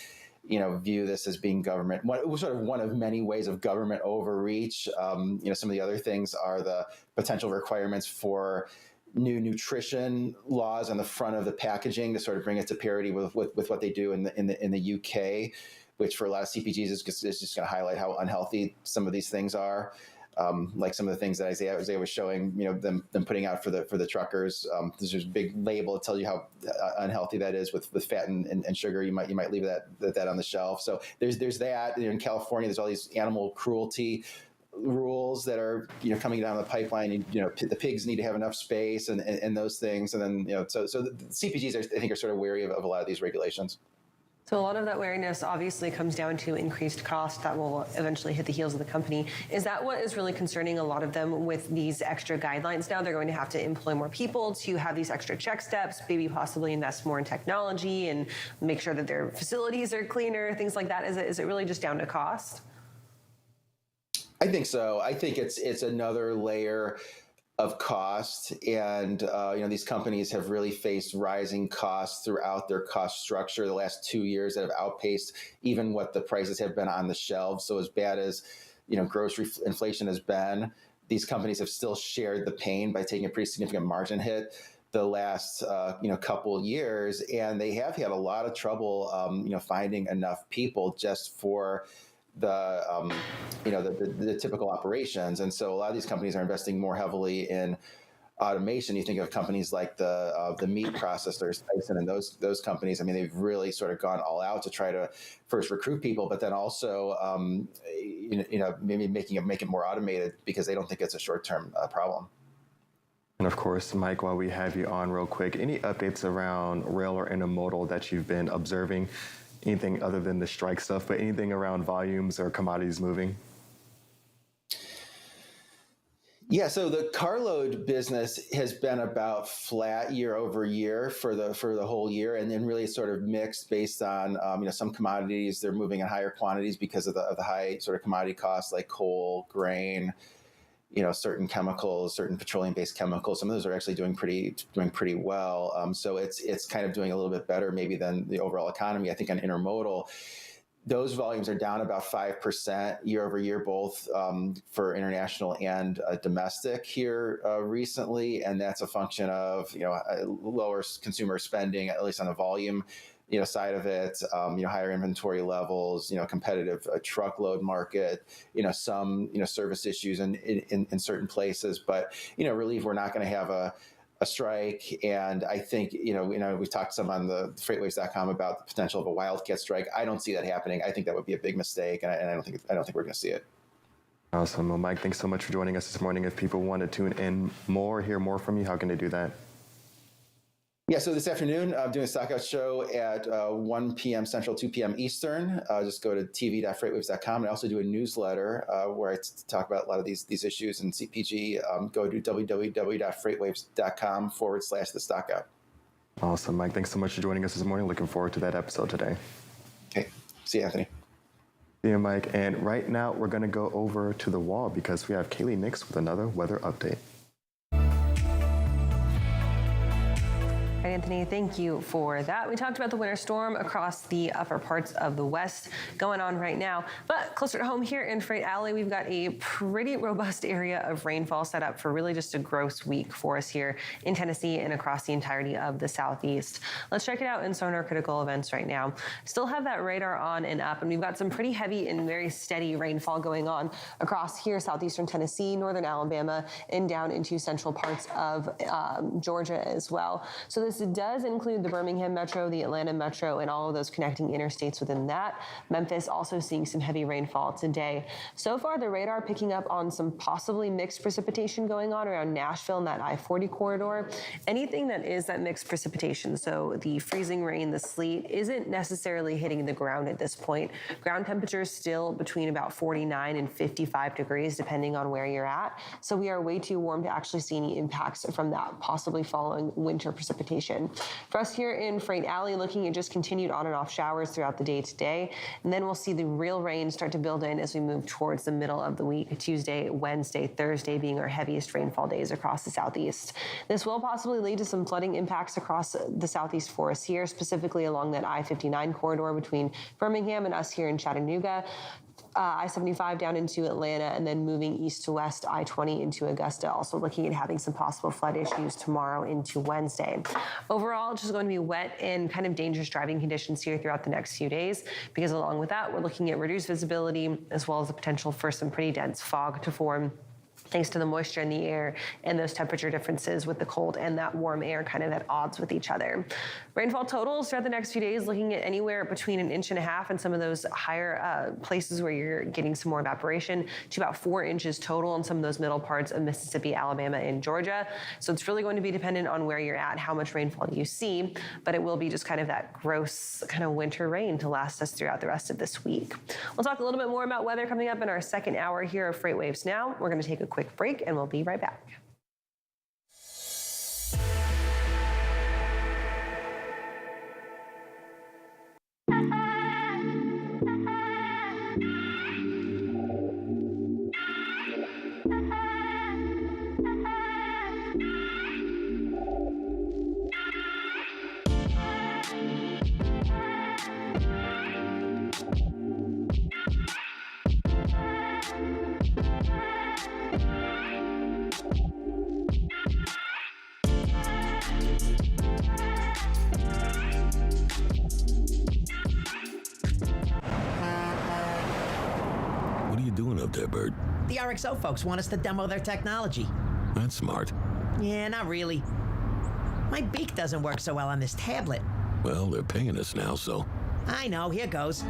view this as being government. It was sort of one of many ways of government overreach. Some of the other things are the potential requirements for new nutrition laws on the front of the packaging to sort of bring it to parity with what they do in the UK, which for a lot of CPGs is just going to highlight how unhealthy some of these things are. like some of the things that Isaiah was showing, them putting out for the truckers. There's a big label that tells you how unhealthy that is with fat and sugar. You might leave that on the shelf. So there's that. In California, there's all these animal cruelty rules that are coming down the pipeline. And, the pigs need to have enough space and those things. And then so the CPGs I think are sort of wary of a lot of these regulations. So a lot of that wariness obviously comes down to increased cost that will eventually hit the heels of the company. Is that what is really concerning a lot of them with these extra guidelines now? They're going to have to employ more people to have these extra check steps, maybe possibly invest more in technology and make sure that their facilities are cleaner, things like that. Is it really just down to cost? I think so. I think it's another layer of cost, and these companies have really faced rising costs throughout their cost structure the last 2 years that have outpaced even what the prices have been on the shelves. So as bad as grocery inflation has been, these companies have still shared the pain by taking a pretty significant margin hit the last couple of years, and they have had a lot of trouble finding enough people just for the typical operations. And so a lot of these companies are investing more heavily in automation. You think of companies like the meat processors, Tyson, and those companies. I mean, they've really sort of gone all out to try to first recruit people, but then also maybe make it more automated because they don't think it's a short-term problem. And of course, Mike, while we have you on real quick, any updates around rail or intermodal that you've been observing? Anything other than the strike stuff, but anything around volumes or commodities moving? Yeah, so the carload business has been about flat year over year for the whole year, and then really sort of mixed based on some commodities they're moving in higher quantities because of the high sort of commodity costs like coal, grain, certain chemicals, certain petroleum-based chemicals. Some of those are actually doing pretty well. So it's kind of doing a little bit better maybe than the overall economy. I think on intermodal, those volumes are down about 5% year over year, both for international and domestic here recently, and that's a function of lower consumer spending, at least on the volume side of it, higher inventory levels, competitive truckload market, some, service issues in certain places, but, relief, we're not going to have a strike. And I think, we've talked some on the FreightWaves.com about the potential of a wildcat strike. I don't see that happening. I think that would be a big mistake. And I don't think we're going to see it. Awesome. Well, Mike, thanks so much for joining us this morning. If people want to tune in more, hear more from you, how can they do that? Yeah, so this afternoon, I'm doing a stockout show at 1 p.m. Central, 2 p.m. Eastern. Just go to tv.freightwaves.com. And I also do a newsletter where I talk about a lot of these issues in CPG. Go to www.freightwaves.com/the stockout. Awesome, Mike. Thanks so much for joining us this morning. Looking forward to that episode today. Okay. See you, Anthony. See you, Mike. And right now, we're going to go over to the wall because we have Kaylee next with another weather update. Anthony, thank you for that. We talked about the winter storm across the upper parts of the West going on right now, but closer to home here in Freight Alley, we've got a pretty robust area of rainfall set up for really just a gross week for us here in Tennessee and across the entirety of the Southeast. Let's check it out in Sonar Critical Events right now. Still have that radar on and up, and we've got some pretty heavy and very steady rainfall going on across here, southeastern Tennessee, northern Alabama, and down into central parts of Georgia as well. So this does include the Birmingham Metro, the Atlanta Metro, and all of those connecting interstates within that. Memphis also seeing some heavy rainfall today. So far, the radar picking up on some possibly mixed precipitation going on around Nashville and that I-40 corridor. Anything that is that mixed precipitation, so the freezing rain, the sleet, isn't necessarily hitting the ground at this point. Ground temperatures still between about 49 and 55 degrees, depending on where you're at. So we are way too warm to actually see any impacts from that possibly following winter precipitation. For us here in Freight Alley, looking at just continued on and off showers throughout the day today, and then we'll see the real rain start to build in as we move towards the middle of the week, Tuesday, Wednesday, Thursday being our heaviest rainfall days across the Southeast. This will possibly lead to some flooding impacts across the Southeast for us here, specifically along that I-59 corridor between Birmingham and us here in Chattanooga. I-75 down into Atlanta, and then moving east to west I-20 into Augusta. Also looking at having some possible flood issues tomorrow into Wednesday. Overall, it's just going to be wet and kind of dangerous driving conditions here throughout the next few days, because along with that, we're looking at reduced visibility as well as the potential for some pretty dense fog to form, thanks to the moisture in the air and those temperature differences with the cold and that warm air kind of at odds with each other. Rainfall totals throughout the next few days looking at anywhere between 1.5 inches and some of those higher places where you're getting some more evaporation to about 4 inches total in some of those middle parts of Mississippi, Alabama, and Georgia. So it's really going to be dependent on where you're at, how much rainfall you see, but it will be just kind of that gross kind of winter rain to last us throughout the rest of this week. We'll talk a little bit more about weather coming up in our second hour here of FreightWaves Now. We're going to take a quick break and we'll be right back. What are you doing up there, Bert? The RXO folks want us to demo their technology. That's smart. Yeah, not really. My beak doesn't work so well on this tablet. Well, they're paying us now, so. I know, here goes.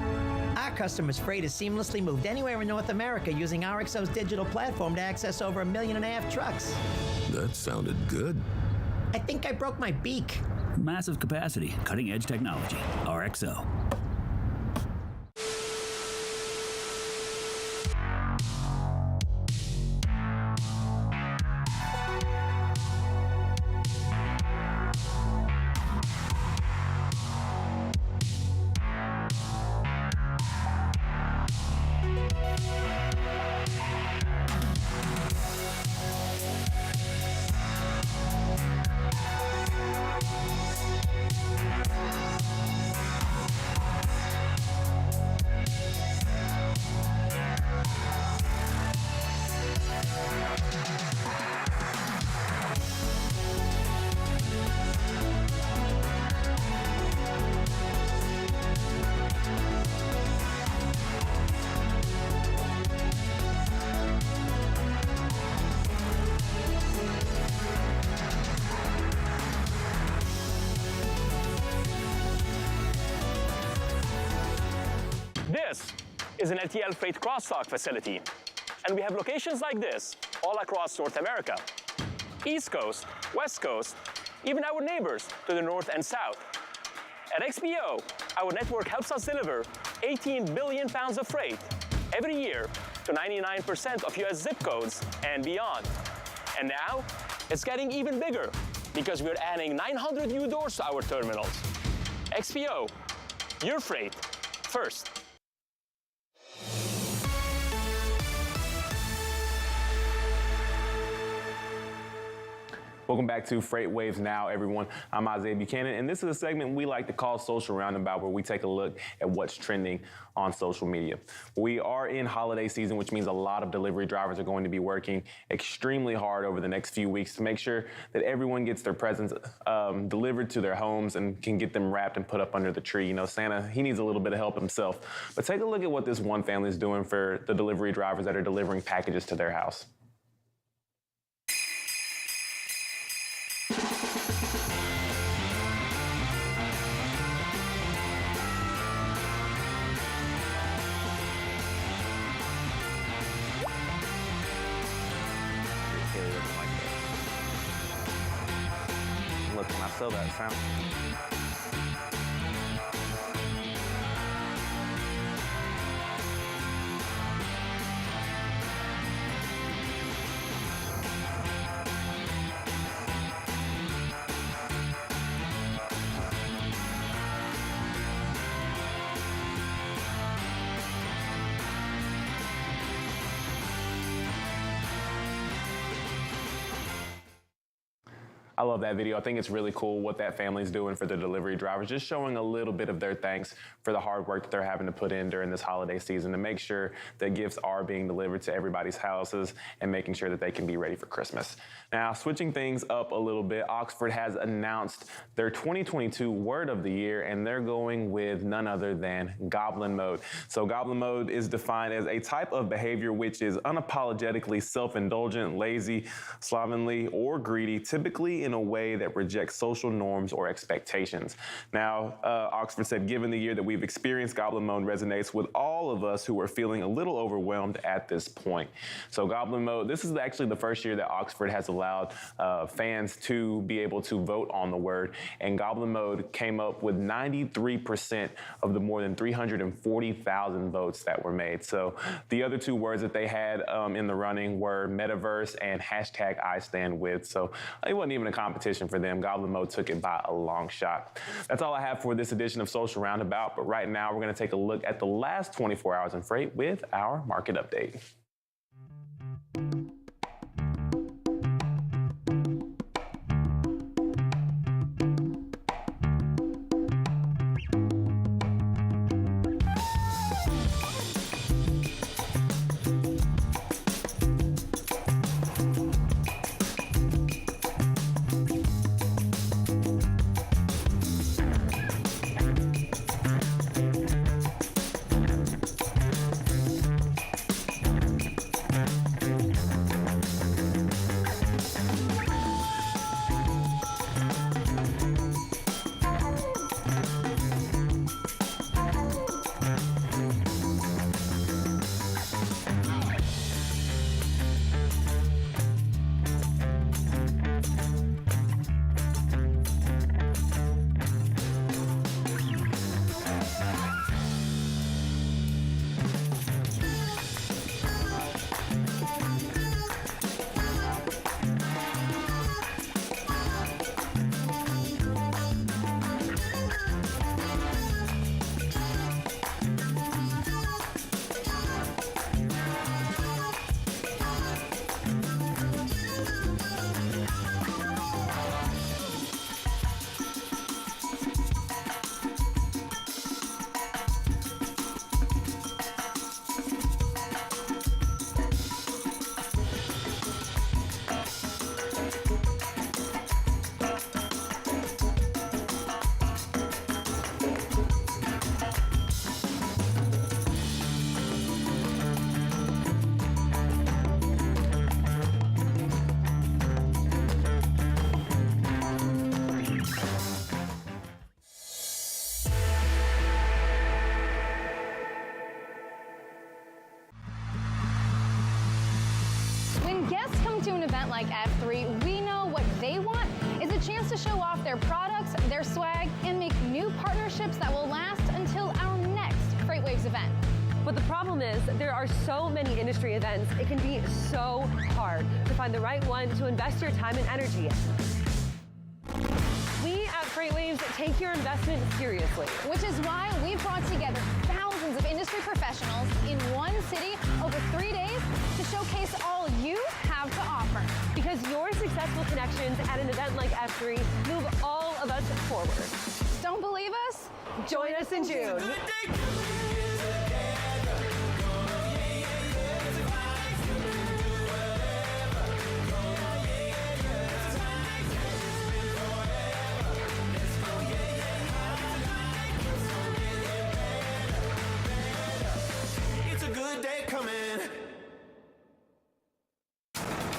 Our customers' freight is seamlessly moved anywhere in North America using RXO's digital platform to access over 1.5 million trucks. That sounded good. I think I broke my beak. Massive capacity, cutting edge technology. RXO. This is an LTL freight cross-dock facility, and we have locations like this all across North America. East Coast, West Coast, even our neighbors to the north and south. At XPO, our network helps us deliver 18 billion pounds of freight every year to 99% of US zip codes and beyond. And now, it's getting even bigger because we're adding 900 new doors to our terminals. XPO, your freight first. Welcome back to FreightWaves Now, everyone. I'm Isaiah Buchanan, and this is a segment we like to call Social Roundabout, where we take a look at what's trending on social media. We are in holiday season, which means a lot of delivery drivers are going to be working extremely hard over the next few weeks to make sure that everyone gets their presents delivered to their homes and can get them wrapped and put up under the tree. You know, Santa, he needs a little bit of help himself. But take a look at what this one family is doing for the delivery drivers that are delivering packages to their house. Look, when I sell that sound. I love that video. I think it's really cool what that family's doing for the delivery drivers, just showing a little bit of their thanks for the hard work that they're having to put in during this holiday season to make sure that gifts are being delivered to everybody's houses and making sure that they can be ready for Christmas. Now, switching things up a little bit, Oxford has announced their 2022 word of the year, and they're going with none other than goblin mode. So goblin mode is defined as a type of behavior which is unapologetically self-indulgent, lazy, slovenly, or greedy, typically in a way that rejects social norms or expectations. Now, Oxford said, given the year that we've experienced, goblin mode resonates with all of us who are feeling a little overwhelmed at this point. So goblin mode, this is actually the first year that Oxford has allowed fans to be able to vote on the word, and goblin mode came up with 93% of the more than 340,000 votes that were made. So the other two words that they had in the running were metaverse and hashtag I stand with. So it wasn't even a competition for them. Goblin mode took it by a long shot. That's all I have for this edition of Social Roundabout. But right now we're going to take a look at the last 24 hours in freight with our market update. Like F3, we know what they want is a chance to show off their products, their swag, and make new partnerships that will last until our next FreightWaves event. But the problem is there are so many industry events, it can be so hard to find the right one to invest your time and energy in. We at FreightWaves take your investment seriously. Which is why we've brought together thousands of industry professionals in one city over 3 days to showcase all you have to offer. Because your successful connections at an event like F3 move all of us forward. Don't believe us? Join us in June.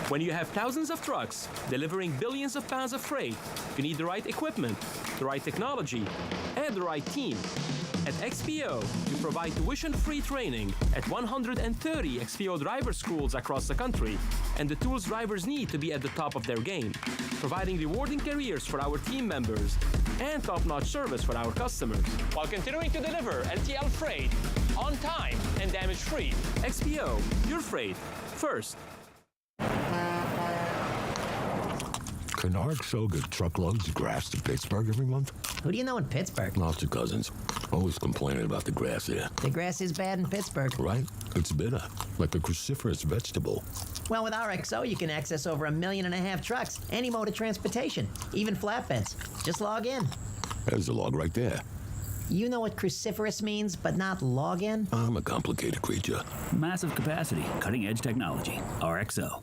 When you have thousands of trucks delivering billions of pounds of freight, you need the right equipment, the right technology, and the right team. At XPO, we provide tuition-free training at 130 XPO driver schools across the country, and the tools drivers need to be at the top of their game, providing rewarding careers for our team members and top-notch service for our customers, while continuing to deliver LTL freight on time and damage-free. XPO, your freight first. Can RXO get truckloads of grass to Pittsburgh every month? Who do you know in Pittsburgh? Lots of cousins. Always complaining about the grass here. The grass is bad in Pittsburgh. Right? It's bitter, like a cruciferous vegetable. Well, with RXO, you can access over 1.5 million trucks, any mode of transportation, even flatbeds. Just log in. There's a log right there. You know what cruciferous means, but not log in? I'm a complicated creature. Massive capacity, cutting edge technology. RXO.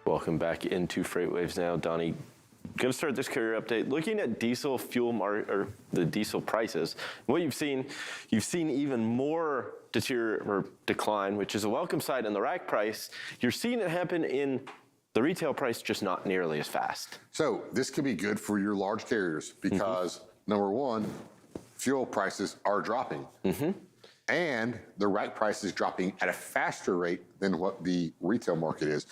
Welcome back into FreightWaves Now. Donnie, going to start this carrier update looking at diesel fuel or the diesel prices. What you've seen even more decline, which is a welcome sight in the rack price. You're seeing it happen in the retail price, just not nearly as fast. So this could be good for your large carriers because number one, fuel prices are dropping. And the rack price is dropping at a faster rate than what the retail market is.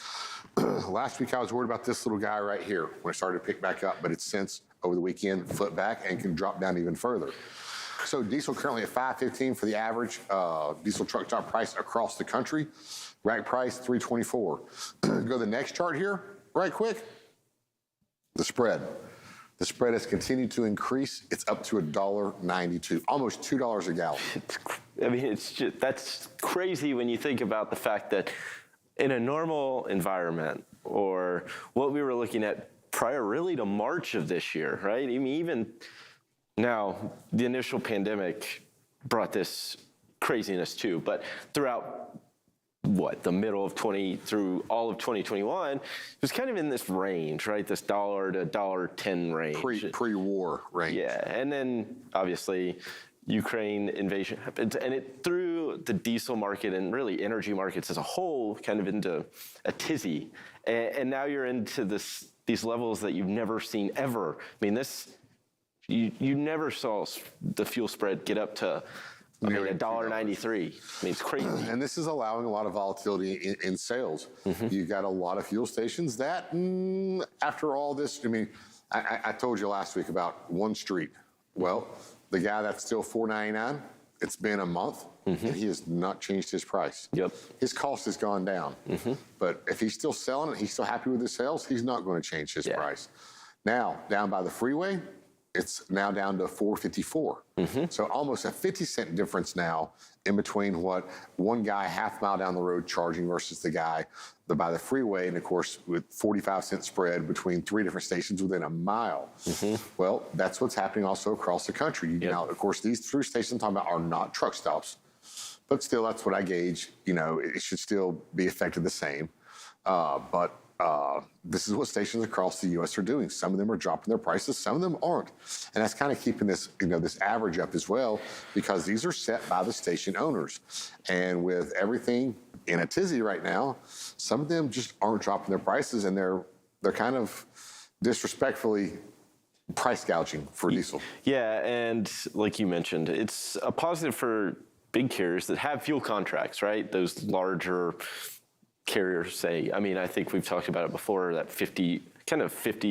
Last week, I was worried about this little guy right here when it started to pick back up, but it's since over the weekend flipped back and can drop down even further. So diesel currently at $5.15 for the average diesel truck stop price across the country. Rack price $3.24. Go to the next chart here, right quick. The spread. The spread has continued to increase. It's up to $1.92, almost $2 a gallon. That's crazy when you think about the fact that in a normal environment, or what we were looking at prior really to March of this year, right? I mean, even now, the initial pandemic brought this craziness too, but throughout the middle of through all of 2021, it was kind of in this range, right? This $1 to $1.10 range. Pre-war range. Yeah, and then obviously Ukraine invasion happened, and it threw the diesel market and really energy markets as a whole kind of into a tizzy. And now you're into these levels that you've never seen ever. I mean, you never saw the fuel spread get up to $1.93. I mean, it's crazy. And this is allowing a lot of volatility in sales. You've got a lot of fuel stations that, after all this, I mean, I told you last week about one street. Well, the guy that's still $4.99, it's been a month, and he has not changed his price. His cost has gone down. But if he's still selling it, he's still happy with his sales, he's not going to change his price. Now, down by the freeway, it's now down to $4.54. So almost a 50-cent difference now in between what one guy half mile down the road charging versus the guy by the freeway, and of course with 45-cent spread between 3 different stations within a mile. Well, that's what's happening also across the country. Now, of course, these 3 stations I'm talking about are not truck stops, but still, that's what I gauge. You know, it should still be affected the same. But this is what stations across the U.S. are doing. Some of them are dropping their prices, some of them aren't. And that's kind of keeping this, this average up as well, because these are set by the station owners. And with everything in a tizzy right now, some of them just aren't dropping their prices, and they're kind of disrespectfully price gouging for diesel. Yeah, and like you mentioned, it's a positive for big carriers that have fuel contracts, right? Those larger carriers say, I mean, I think we've talked about it before, that 50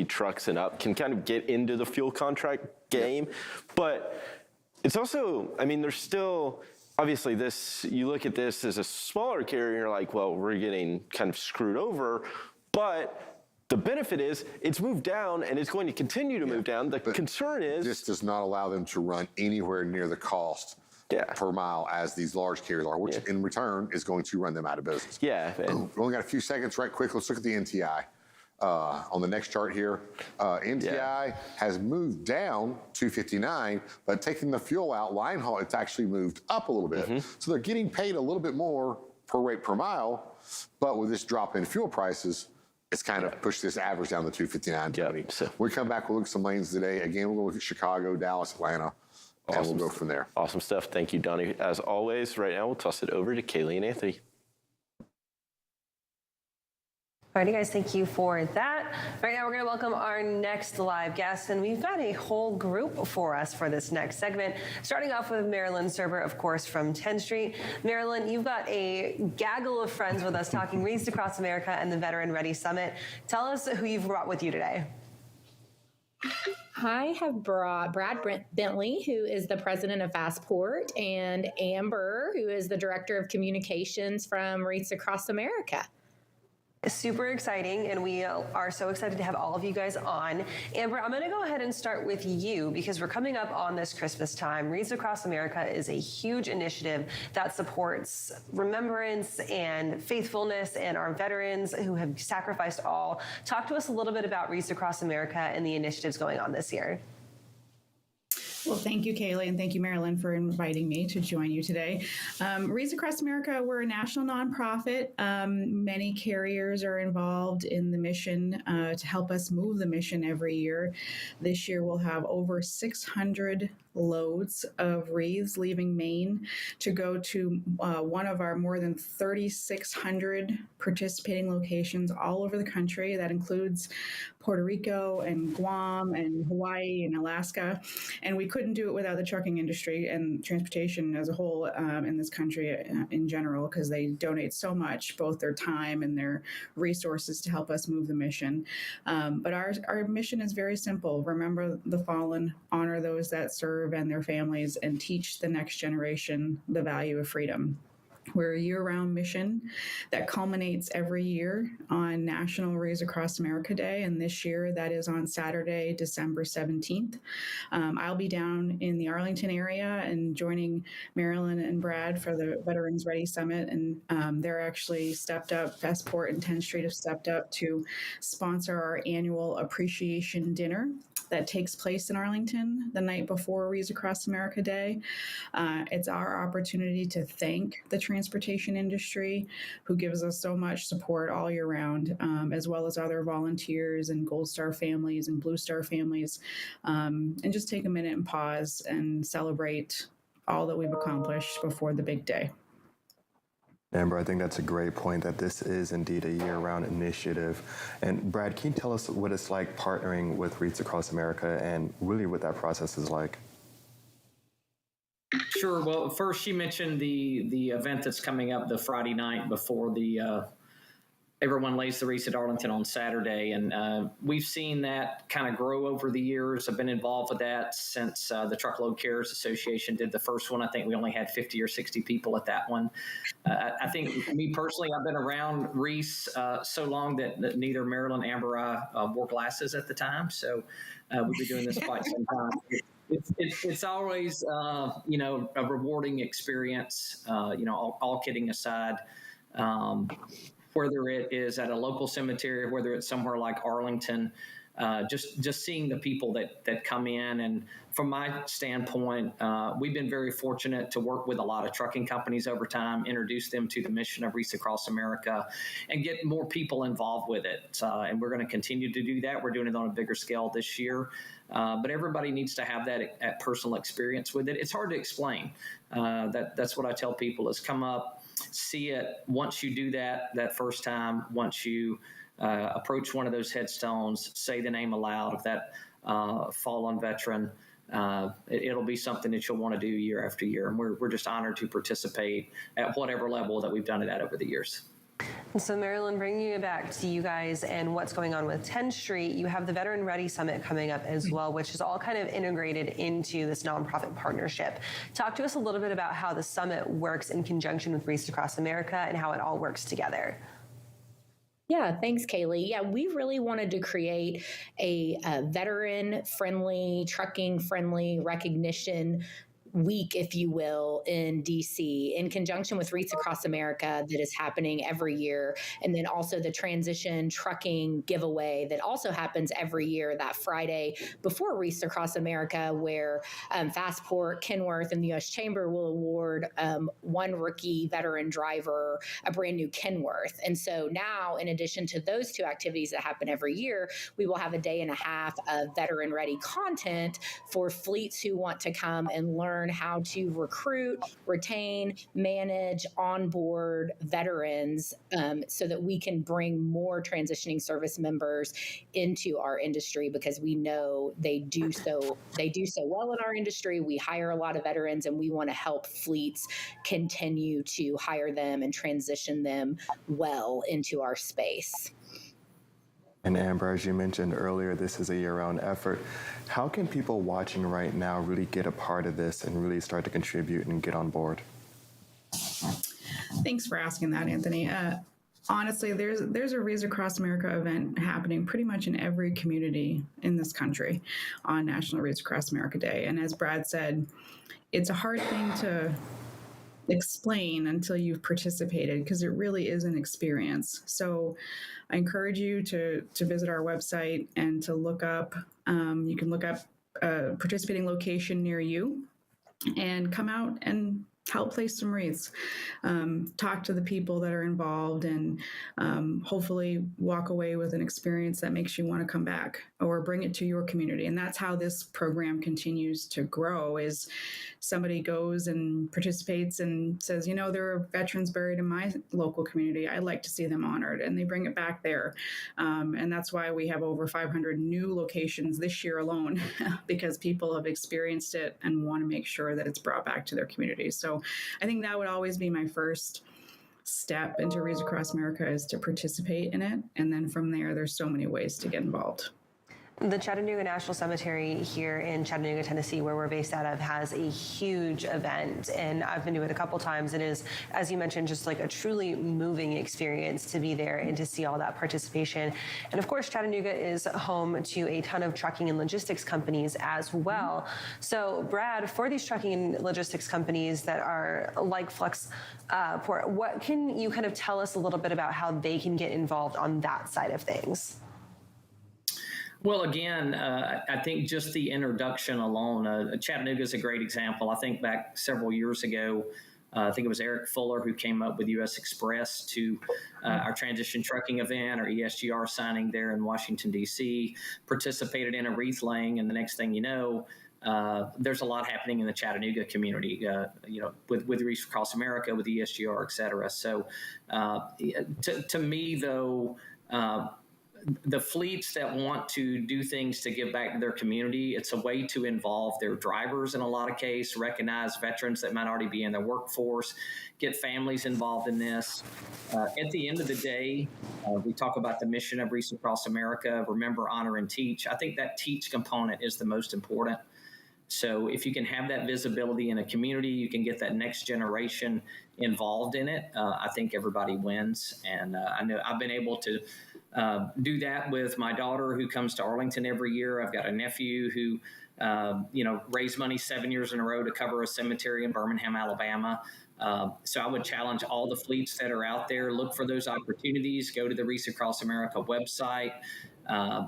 trucks and up can kind of get into the fuel contract game. But it's also, I mean, there's still, obviously you look at this as a smaller carrier and you're like, well, we're getting kind of screwed over. But the benefit is it's moved down and it's going to continue to move down. The concern is this does not allow them to run anywhere near the cost per mile as these large carriers are, which in return is going to run them out of business. We've only got a few seconds right quick. Let's look at the NTI. On the next chart here, NTI has moved down $2.59, but taking the fuel out, line haul, it's actually moved up a little bit. So they're getting paid a little bit more per rate per mile, but with this drop in fuel prices, it's kind of pushed this average down to $2.59. When we come back, we'll look at some lanes today. Again, we'll look at Chicago, Dallas, Atlanta, And we'll go from there. Awesome stuff. Thank you, Donnie. As always, right now we'll toss it over to Kaylee and Anthony. Alrighty, guys, thank you for that. Right now, we're going to welcome our next live guest, and we've got a whole group for us for this next segment. Starting off with Marilyn Surber, of course, from 10th Street. Marilyn, you've got a gaggle of friends with us talking Wreaths Across America and the Veteran Ready Summit. Tell us who you've brought with you today. I have brought Brad Bentley, who is the president of Fastport, and Amber, who is the director of communications from Wreaths Across America. Super exciting, and we are so excited to have all of you guys on. Amber, I'm going to go ahead and start with you because we're coming up on this Christmas time. Wreaths Across America is a huge initiative that supports remembrance and faithfulness and our veterans who have sacrificed all. Talk to us a little bit about Wreaths Across America and the initiatives going on this year. Well, thank you, Kaylee, and thank you, Marilyn, for inviting me to join you today. Wreaths Across America, we're a national nonprofit. Many carriers are involved in the mission to help us move the mission every year. This year, we'll have over 600 loads of wreaths leaving Maine to go to one of our more than 3,600 participating locations all over the country. That includes Puerto Rico and Guam and Hawaii and Alaska. And we couldn't do it without the trucking industry and transportation as a whole in this country in general, because they donate so much, both their time and their resources to help us move the mission. But our mission is very simple. Remember the fallen, honor those that serve and their families, and teach the next generation the value of freedom. We're a year-round mission that culminates every year on National Wreaths Across America Day, and this year that is on Saturday, December 17th. I'll be down in the Arlington area and joining Marilyn and Brad for the Veterans Ready Summit, and they're actually stepped up, Fastport and 10th Street have stepped up to sponsor our annual appreciation dinner that takes place in Arlington the night before Wreaths Across America Day. It's our opportunity to thank the transportation industry, who gives us so much support all year round, as well as other volunteers and Gold Star families and Blue Star families, and just take a minute and pause and celebrate all that we've accomplished before the big day. Amber, I think that's a great point, that this is indeed a year-round initiative. And Brad, can you tell us what it's like partnering with Wreaths Across America and really what that process is like? Sure. Well, first you mentioned the event that's coming up the Friday night before the everyone lays the wreaths at Arlington on Saturday. And we've seen that kind of grow over the years. I've been involved with that since the Truckload Carriers Association did the first one. I think we only had 50 or 60 people at that one. I think me personally, I've been around wreaths so long that neither Marilyn, Amber, or I wore glasses at the time. So we've been doing this quite some time. It's always, a rewarding experience, all kidding aside. Whether it is at a local cemetery, whether it's somewhere like Arlington, just seeing the people that come in. And from my standpoint, we've been very fortunate to work with a lot of trucking companies over time, introduce them to the mission of Wreaths Across America, and get more people involved with it. And we're going to continue to do that. We're doing it on a bigger scale this year. But everybody needs to have that personal experience with it. It's hard to explain. That's what I tell people is come up, see it. Once you do that first time, once you approach one of those headstones, say the name aloud of that fallen veteran, it'll be something that you'll want to do year after year. And we're just honored to participate at whatever level that we've done it at over the years. And so, Marilyn, bringing it back to you guys and what's going on with 10th Street, you have the Veteran Ready Summit coming up as well, which is all kind of integrated into this nonprofit partnership. Talk to us a little bit about how the summit works in conjunction with Wreaths Across America and how it all works together. Yeah, thanks, Kaylee. Yeah, we really wanted to create a veteran-friendly, trucking-friendly recognition week, if you will, in DC in conjunction with Wreaths Across America that is happening every year. And then also the transition trucking giveaway that also happens every year that Friday before Wreaths Across America, where Fastport, Kenworth, and the U.S. Chamber will award one rookie veteran driver a brand new Kenworth. And so now, in addition to those two activities that happen every year, we will have a day and a half of veteran ready content for fleets who want to come and learn how to recruit, retain, manage, onboard veterans so that we can bring more transitioning service members into our industry, because we know they do so well in our industry. We hire a lot of veterans, and we want to help fleets continue to hire them and transition them well into our space. And Amber, as you mentioned earlier, this is a year-round effort. How can people watching right now really get a part of this and really start to contribute and get on board? Thanks for asking that, Anthony. Honestly, there's a Wreaths Across America event happening pretty much in every community in this country on National Wreaths Across America Day. And as Brad said, it's a hard thing to explain until you've participated, because it really is an experience. So I encourage you to visit our website and to look up, you can look up a participating location near you and come out and help place some wreaths, talk to the people that are involved, and hopefully walk away with an experience that makes you want to come back or bring it to your community. And that's how this program continues to grow, is somebody goes and participates and says, you know, there are veterans buried in my local community. I'd like to see them honored. And they bring it back there. And that's why we have over 500 new locations this year alone, because people have experienced it and want to make sure that it's brought back to their communities. So I think that would always be my first step into Wreaths Across America, is to participate in it. And then from there, there's so many ways to get involved. The Chattanooga National Cemetery here in Chattanooga, Tennessee, where we're based out of, has a huge event, and I've been to it a couple times. It is, as you mentioned, just like a truly moving experience to be there and to see all that participation. And of course, Chattanooga is home to a ton of trucking and logistics companies as well. So, Brad, for these trucking and logistics companies that are like Flexport, what can you kind of tell us a little bit about how they can get involved on that side of things? Well, again, I think just the introduction alone, Chattanooga is a great example. I think back several years ago, I think it was Eric Fuller who came up with U.S. Express to our transition trucking event, or ESGR signing there in Washington, D.C., participated in a wreath laying, and the next thing you know, there's a lot happening in the Chattanooga community, with Wreaths Across America, with ESGR, et cetera. So to me, though, the fleets that want to do things to give back to their community, it's a way to involve their drivers in a lot of cases, recognize veterans that might already be in their workforce, get families involved in this. At the end of the day, we talk about the mission of Wreaths Across America, remember, honor, and teach. I think that teach component is the most important. So if you can have that visibility in a community, you can get that next generation involved in it, I think everybody wins. And I know I've been able to do that with my daughter, who comes to Arlington every year. I've got a nephew who, raised money 7 years in a row to cover a cemetery in Birmingham, Alabama. So I would challenge all the fleets that are out there, look for those opportunities, go to the Wreaths Across America website,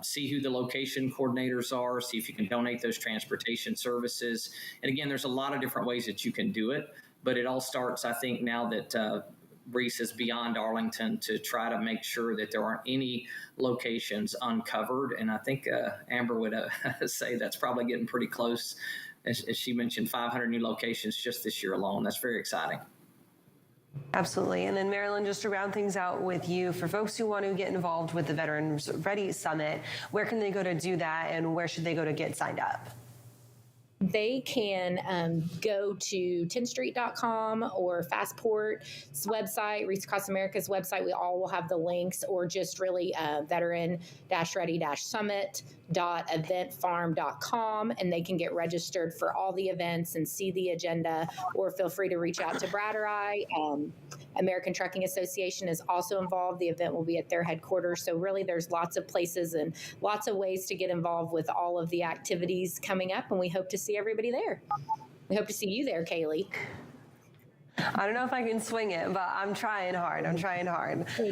see who the location coordinators are, see if you can donate those transportation services. And again, there's a lot of different ways that you can do it, but it all starts, I think, now that Wreaths is beyond Arlington, to try to make sure that there aren't any locations uncovered. And I think Amber would say that's probably getting pretty close. As she mentioned, 500 new locations just this year alone. That's very exciting. Absolutely. And then, Marilyn, just to round things out with you, for folks who want to get involved with the Veterans Ready Summit, where can they go to do that, and where should they go to get signed up? They can go to 10thstreet.com or Fastport's website, Wreaths Across America's website. We all will have the links, or just really veteran-ready-summit.eventfarm.com, and they can get registered for all the events and see the agenda, or feel free to reach out to Brad or I. American Trucking Association is also involved. The event will be at their headquarters. So really, there's lots of places and lots of ways to get involved with all of the activities coming up, and we hope to see everybody there. We hope to see you there, Kaylee. I don't know if I can swing it, but I'm trying hard. All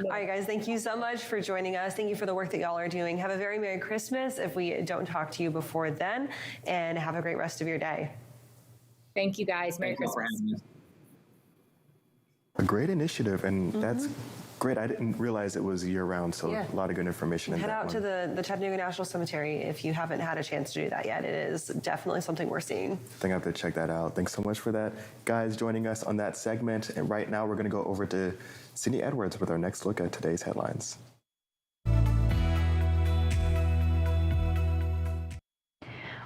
right, guys, thank you so much for joining us. Thank you for the work that y'all are doing. Have a very Merry Christmas if we don't talk to you before then, and have a great rest of your day. Thank you, guys. Merry Christmas. A great initiative, and that's great. I didn't realize it was year-round, so a lot of good information in Head that out one. to the Chattanooga National Cemetery if you haven't had a chance to do that yet. It is definitely something we're seeing. I think I have to check that out. Thanks so much for that. Guys, joining us on that segment. And right now, we're going to go over to Sydney Edwards with our next look at today's headlines.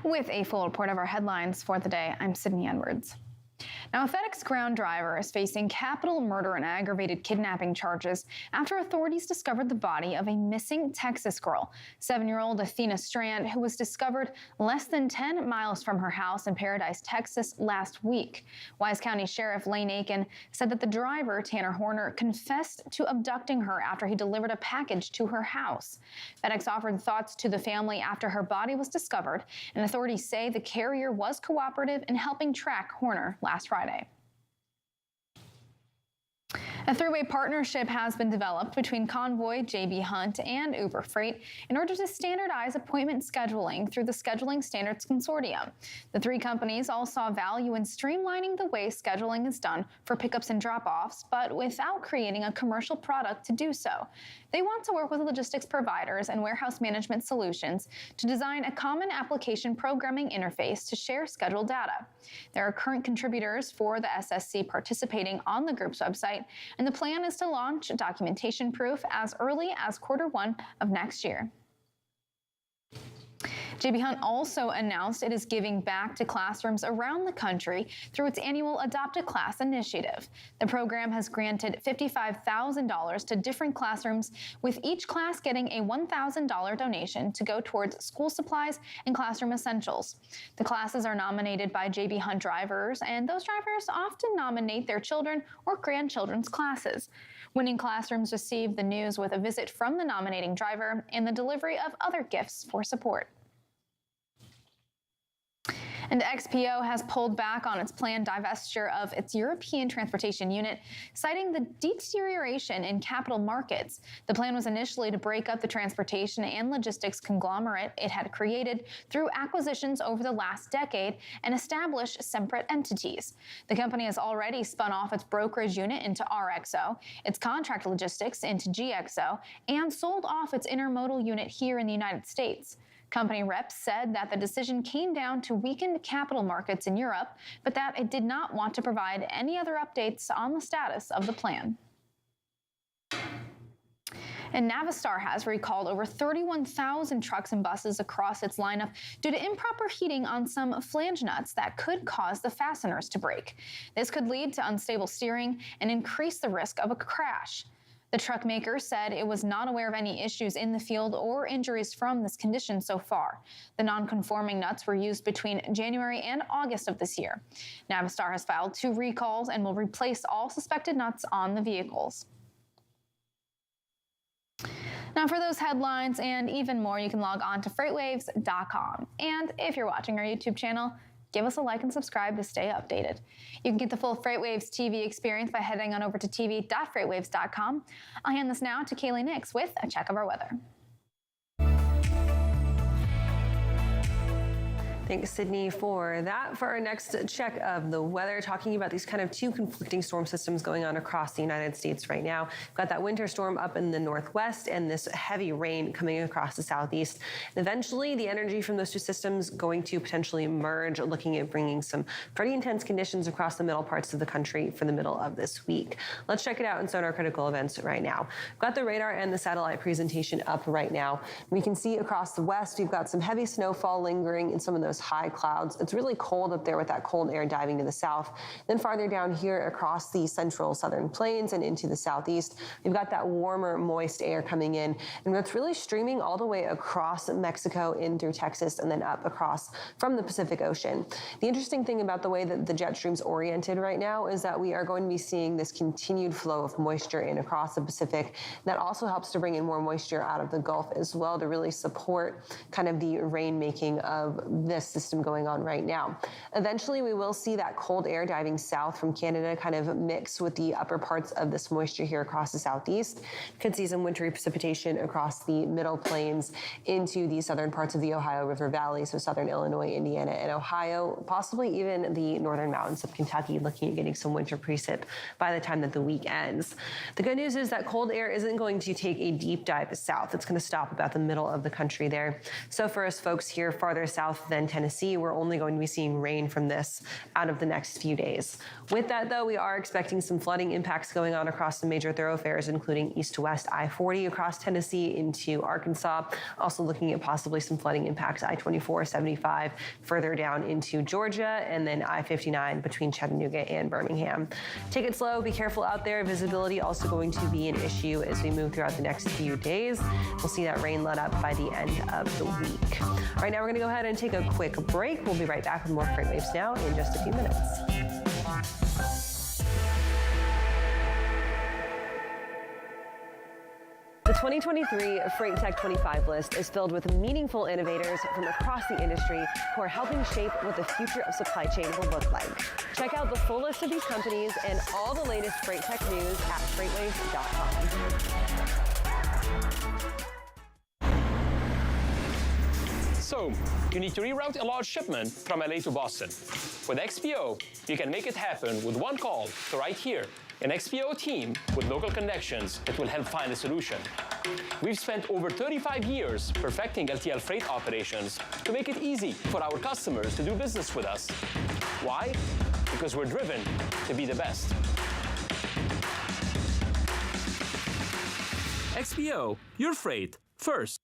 With a full report of our headlines for the day, I'm Sydney Edwards. Now, a FedEx ground driver is facing capital murder and aggravated kidnapping charges after authorities discovered the body of a missing Texas girl, 7-year-old Athena Strand, who was discovered less than 10 miles from her house in Paradise, Texas last week. Wise County Sheriff Lane Aiken said that the driver, Tanner Horner, confessed to abducting her after he delivered a package to her house. FedEx offered thoughts to the family after her body was discovered, and authorities say the carrier was cooperative in helping track Horner last Friday. A three-way partnership has been developed between Convoy, JB Hunt, and Uber Freight in order to standardize appointment scheduling through the Scheduling Standards Consortium. The three companies all saw value in streamlining the way scheduling is done for pickups and drop-offs, but without creating a commercial product to do so. They want to work with logistics providers and warehouse management solutions to design a common application programming interface to share scheduled data. There are current contributors for the SSC participating on the group's website, and the plan is to launch documentation proof as early as Q1 of next year. JB Hunt also announced it is giving back to classrooms around the country through its annual Adopt a Class initiative. The program has granted $55,000 to different classrooms, with each class getting a $1,000 donation to go towards school supplies and classroom essentials. The classes are nominated by JB Hunt drivers, and those drivers often nominate their children or grandchildren's classes. Winning classrooms receive the news with a visit from the nominating driver and the delivery of other gifts for support. And XPO has pulled back on its planned divestiture of its European transportation unit, citing the deterioration in capital markets. The plan was initially to break up the transportation and logistics conglomerate it had created through acquisitions over the last decade and establish separate entities. The company has already spun off its brokerage unit into RXO, its contract logistics into GXO, and sold off its intermodal unit here in the United States. Company reps said that the decision came down to weakened capital markets in Europe, but that it did not want to provide any other updates on the status of the plan. And Navistar has recalled over 31,000 trucks and buses across its lineup due to improper heating on some flange nuts that could cause the fasteners to break. This could lead to unstable steering and increase the risk of a crash. The truck maker said it was not aware of any issues in the field or injuries from this condition so far. The non-conforming nuts were used between January and August of this year. Navistar has filed 2 recalls and will replace all suspected nuts on the vehicles. Now, for those headlines and even more, you can log on to FreightWaves.com. And if you're watching our YouTube channel, give us a like and subscribe to stay updated. You can get the full FreightWaves TV experience by heading on over to tv.freightwaves.com. I'll hand this now to Kaylee Nix with a check of our weather. Thanks, Sydney, for that. For our next check of the weather, talking about these kind of 2 conflicting storm systems going on across the United States right now. We've got that winter storm up in the northwest and this heavy rain coming across the southeast. And eventually, the energy from those 2 systems going to potentially merge, looking at bringing some pretty intense conditions across the middle parts of the country for the middle of this week. Let's check it out in Sonar Critical Events right now. We've got the radar and the satellite presentation up right now. We can see across the west, we've got some heavy snowfall lingering in some of those high clouds. It's really cold up there with that cold air diving to the south. Then farther down here across the central southern plains and into the southeast, we've got that warmer, moist air coming in. And it's really streaming all the way across Mexico in through Texas and then up across from the Pacific Ocean. The interesting thing about the way that the jet stream's oriented right now is that we are going to be seeing this continued flow of moisture in across the Pacific. That also helps to bring in more moisture out of the Gulf as well to really support kind of the rain making of this this system going on right now. Eventually, we will see that cold air diving south from Canada kind of mix with the upper parts of this moisture here across the southeast. Could see some wintry precipitation across the middle plains into the southern parts of the Ohio River Valley, so southern Illinois, Indiana, and Ohio, possibly even the northern mountains of Kentucky, looking at getting some winter precip by the time that the week ends. The good news is that cold air isn't going to take a deep dive south. It's going to stop about the middle of the country there. So for us folks here farther south than Tennessee, we're only going to be seeing rain from this out of the next few days. With that, though, we are expecting some flooding impacts going on across the major thoroughfares, including east to west I-40 across Tennessee into Arkansas. Also looking at possibly some flooding impacts I-24, 75 further down into Georgia, and then I-59 between Chattanooga and Birmingham. Take it slow, be careful out there. Visibility also going to be an issue as we move throughout the next few days. We'll see that rain let up by the end of the week. All right, now we're going to go ahead and take a quick break. We'll be right back with more FreightWaves Now in just a few minutes. The 2023 Freight Tech 25 list is filled with meaningful innovators from across the industry who are helping shape what the future of supply chain will look like. Check out the full list of these companies and all the latest Freight Tech news at FreightWaves.com. So, you need to reroute a large shipment from LA to Boston. With XPO, you can make it happen with one call to right here. An XPO team with local connections that will help find a solution. We've spent over 35 years perfecting LTL freight operations to make it easy for our customers to do business with us. Why? Because we're driven to be the best. XPO, your freight first.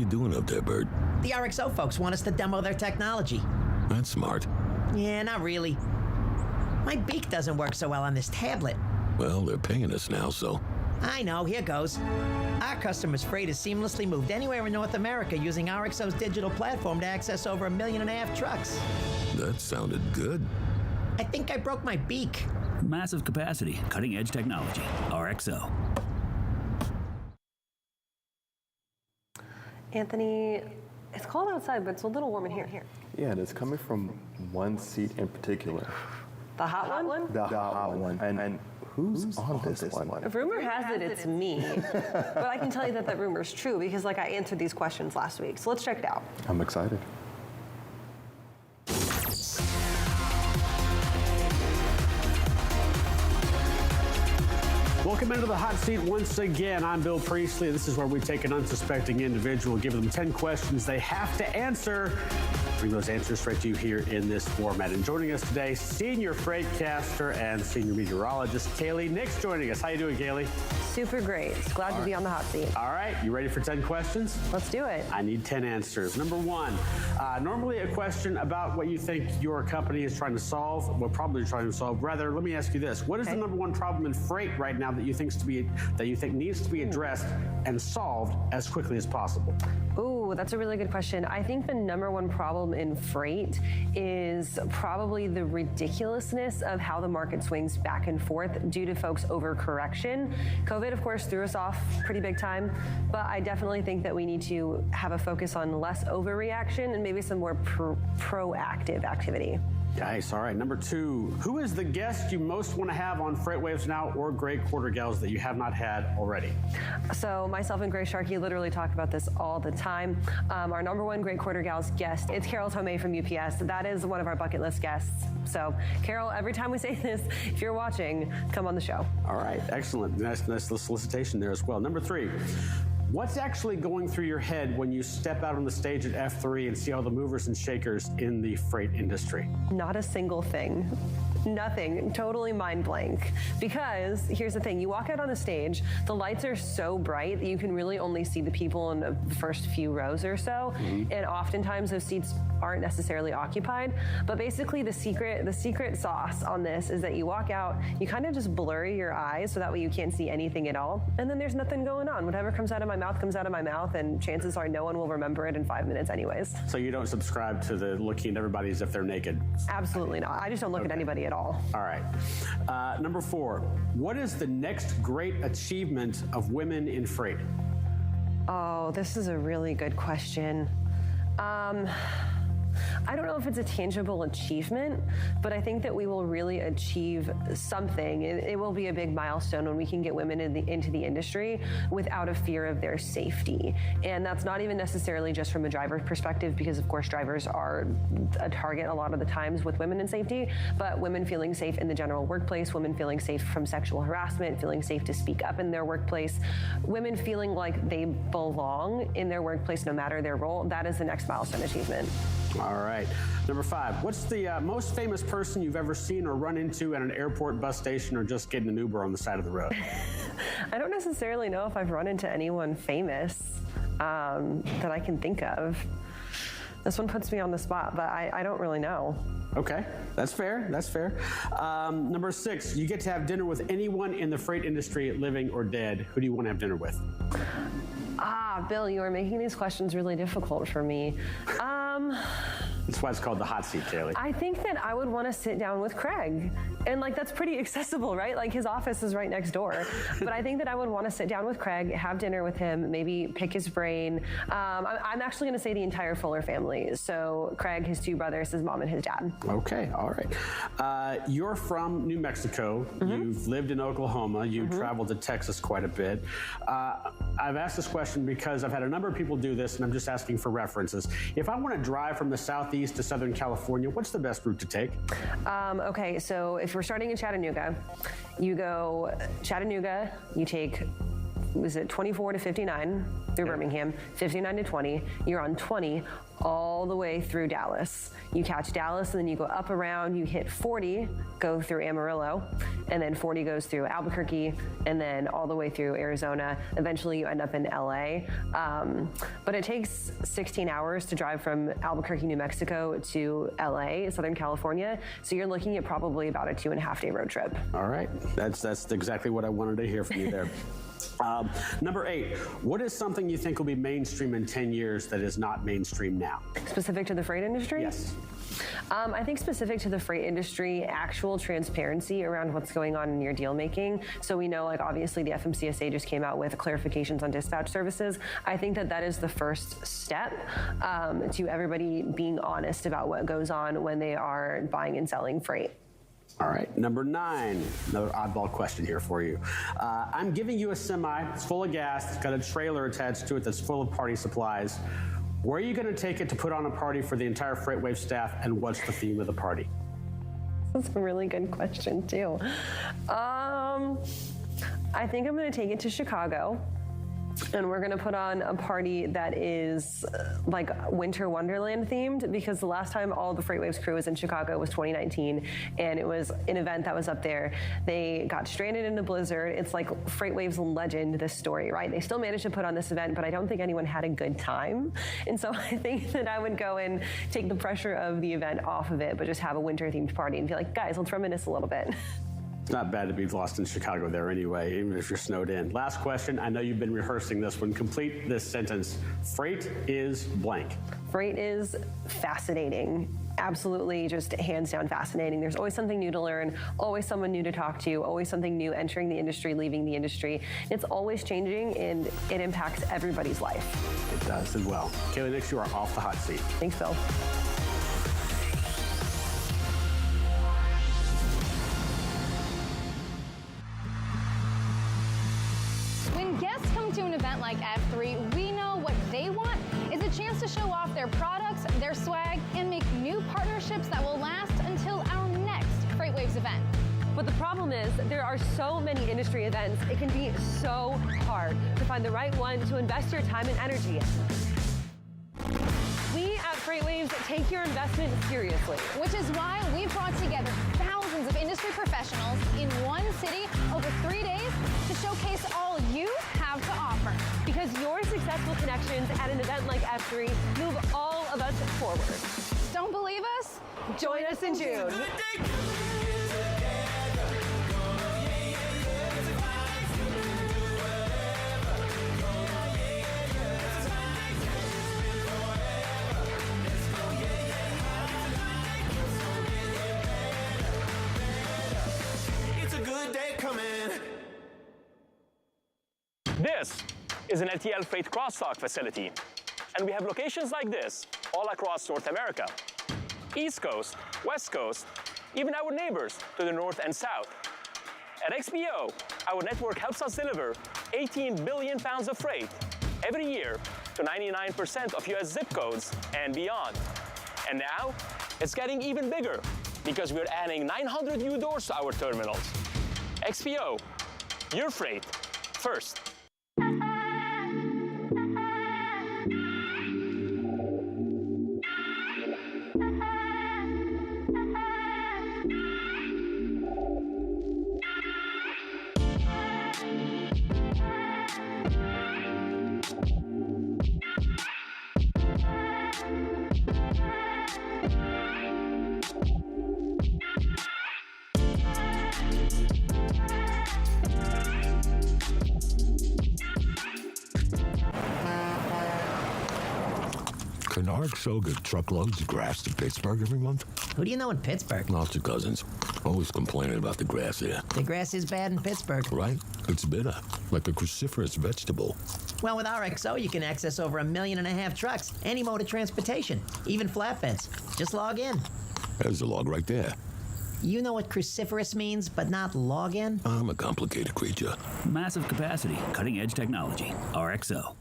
Doing up there, Bert? The RXO folks want us to demo their technology. That's smart. Yeah, not really. My beak doesn't work so well on this tablet. Well, they're paying us now, so. I know, here goes. Our customers' freight is seamlessly moved anywhere in North America using RXO's digital platform to access over 1.5 million trucks. That sounded good. I think I broke my beak. Massive capacity, cutting-edge technology. RXO. Anthony, it's cold outside, but it's a little warm in here. Yeah, and it's coming from one seat in particular. The hot one? The hot one. And who's on this one? Rumor has it it's me, but I can tell you that that rumor is true because I answered these questions last week. So let's check it out. I'm excited. Welcome into the hot seat once again. I'm Bill Priestley. This is where we take an unsuspecting individual, give them 10 questions they have to answer, bring those answers straight to you here in this format. And joining us today, senior freightcaster and senior meteorologist Kaylee. Nick's joining us. How you doing, Kaylee? Super great. Glad to be on the hot seat. All right, you ready for 10 questions? Let's do it. I need 10 answers. Number one, normally a question about what you think your company is trying to solve, well, probably trying to solve. Rather, let me ask you this. What is the number one problem in freight right now that you think needs to be addressed and solved as quickly as possible? Ooh, that's a really good question. I think the number one problem in freight is probably the ridiculousness of how the market swings back and forth due to folks' overcorrection. COVID, of course, threw us off pretty big time, but I definitely think that we need to have a focus on less overreaction and maybe some more proactive activity. Nice. All right. Number 2, who is the guest you most want to have on FreightWaves Now or Gray Quarter Gals that you have not had already? So myself and Gray Sharkey literally talk about this all the time. Our number 1 Gray Quarter Gals guest, it's Carol Tomei from UPS. That is one of our bucket list guests. So Carol, every time we say this, if you're watching, come on the show. All right. Excellent. Nice solicitation there as well. Number 3. What's actually going through your head when you step out on the stage at F3 and see all the movers and shakers in the freight industry? Not a single thing. Nothing. Totally mind blank. Because here's the thing, you walk out on the stage, the lights are so bright that you can really only see the people in the first few rows or so. And oftentimes those seats aren't necessarily occupied. But basically the secret sauce on this is that you walk out, you kind of just blur your eyes so that way you can't see anything at all. And then there's nothing going on. Whatever comes out of my mouth comes out of my mouth, and chances are no one will remember it in 5 minutes anyways. So you don't subscribe to the looking at everybody as if they're naked? Absolutely not. I just don't look at anybody at all. All right. Number 4, what is the next great achievement of women in freight? Oh, this is a really good question. I don't know if it's a tangible achievement, but I think that we will really achieve something. It will be a big milestone when we can get women into the industry without a fear of their safety. And that's not even necessarily just from a driver's perspective, because of course drivers are a target a lot of the times with women in safety, but women feeling safe in the general workplace, women feeling safe from sexual harassment, feeling safe to speak up in their workplace, women feeling like they belong in their workplace no matter their role. That is the next milestone achievement. All right. Number 5, what's the most famous person you've ever seen or run into at an airport, bus station, or just getting an Uber on the side of the road? I don't necessarily know if I've run into anyone famous that I can think of. This one puts me on the spot, but I don't really know. Okay, that's fair. That's fair. Number 6, you get to have dinner with anyone in the freight industry, living or dead. Who do you want to have dinner with? Bill, you are making these questions really difficult for me. That's why it's called the hot seat, Kaylee. I think that I would want to sit down with Craig. And like, that's pretty accessible, right? Like his office is right next door. But I think that I would want to sit down with Craig, have dinner with him, maybe pick his brain. I'm actually going to say the entire Fuller family. So Craig, his 2 brothers, his mom, and his dad. Okay, all right. You're from New Mexico. You've lived in Oklahoma. You've traveled to Texas quite a bit. I've asked this question because I've had a number of people do this, and I'm just asking for references. If I want to drive from the southeast to Southern California, what's the best route to take? Okay, so if we're starting in Chattanooga, you go Chattanooga, you take, was it 24 to 59 through Birmingham, 59 to 20, you're on 20 all the way through Dallas. You catch Dallas and then you go up around, you hit 40, go through Amarillo, and then 40 goes through Albuquerque, and then all the way through Arizona. Eventually you end up in LA. But it takes 16 hours to drive from Albuquerque, New Mexico to LA, Southern California. So you're looking at probably about a 2.5 day road trip. All right, that's exactly what I wanted to hear from you there. Number 8, what is something you think will be mainstream in 10 years that is not mainstream now? Specific to the freight industry? Yes. I think specific to the freight industry, actual transparency around what's going on in your deal making. So we know, like, obviously the FMCSA just came out with clarifications on dispatch services. I think that that is the first step to everybody being honest about what goes on when they are buying and selling freight. All right, number 9, another oddball question here for you. I'm giving you a semi, it's full of gas, it's got a trailer attached to it that's full of party supplies. Where are you going to take it to put on a party for the entire FreightWaves staff, and what's the theme of the party? That's a really good question, too. I think I'm going to take it to Chicago. And we're going to put on a party that is like Winter Wonderland themed, because the last time all the FreightWaves crew was in Chicago was 2019, and it was an event that was up there. They got stranded in a blizzard. It's like FreightWaves legend, this story, right? They still managed to put on this event, but I don't think anyone had a good time. And so I think that I would go and take the pressure of the event off of it, but just have a winter themed party and be like, guys, let's reminisce a little bit. It's not bad to be lost in Chicago there anyway, even if you're snowed in. Last question. I know you've been rehearsing this one. Complete this sentence. Freight is blank. Freight is fascinating. Absolutely, just hands down fascinating. There's always something new to learn, always someone new to talk to, always something new entering the industry, leaving the industry. It's always changing, and it impacts everybody's life. It does as well. Kaylee Nix, you are off the hot seat. Thanks, Phil. to an event like F3, we know what they want is a chance to show off their products, their swag, and make new partnerships that will last until our next FreightWaves event. But the problem is there are so many industry events, it can be so hard to find the right one to invest your time and energy in. We at FreightWaves take your investment seriously. Which is why we've brought together thousands of industry professionals in one city over 3 days to showcase all you have to offer. Because your successful connections at an event like F3 move all of us forward. Don't believe us? Join us in June. This is an LTL freight cross-dock facility, and we have locations like this all across North America. East Coast, West Coast, even our neighbors to the north and south. At XPO, our network helps us deliver 18 billion pounds of freight every year to 99% of US zip codes and beyond. And now, it's getting even bigger because we're adding 900 new doors to our terminals. XPO, your freight first. Can RXO get truckloads of grass to Pittsburgh every month? Who do you know in Pittsburgh? Lots of cousins. Always complaining about the grass here. The grass is bad in Pittsburgh. Right? It's bitter, like a cruciferous vegetable. Well, with RXO, you can access over 1.5 million trucks, any mode of transportation, even flatbeds. Just log in. There's a log right there. You know what cruciferous means, but not log in? I'm a complicated creature. Massive capacity, cutting-edge technology. RXO.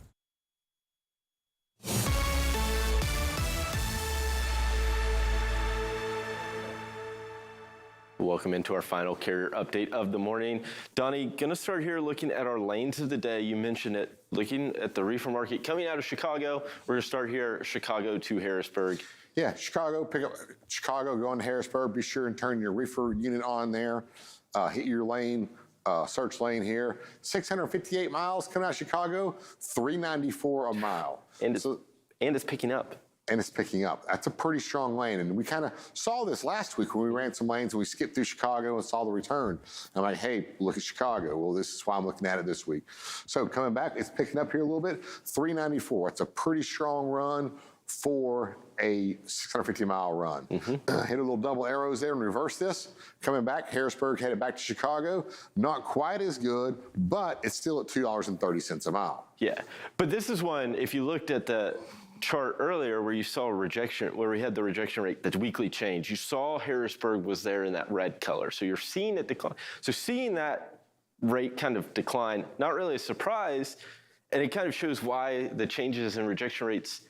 Welcome into our final carrier update of the morning. Donnie, gonna start here looking at our lanes of the day. You mentioned it, looking at the reefer market coming out of Chicago. We're gonna start here, Chicago to Harrisburg. Yeah, Chicago, pick up Chicago, going to Harrisburg. Be sure and turn your reefer unit on there. Hit your lane, search lane here. 658 miles coming out of Chicago, $3.94 a mile. And it's picking up. And it's picking up. That's a pretty strong lane. And we kind of saw this last week when we ran some lanes and we skipped through Chicago and saw the return. I'm like, hey, look at Chicago. Well, this is why I'm looking at it this week. So coming back, it's picking up here a little bit. 394. It's a pretty strong run for a 650-mile run. Hit a little double arrows there and reverse this. Coming back, Harrisburg headed back to Chicago. Not quite as good, but it's still at $2.30 a mile. Yeah, but this is one, if you looked at the chart earlier where you saw rejection, where we had the rejection rate, the weekly change, you saw Harrisburg was there in that red color. So you're seeing it decline. So seeing that rate kind of decline, not really a surprise, and it kind of shows why the changes in rejection rates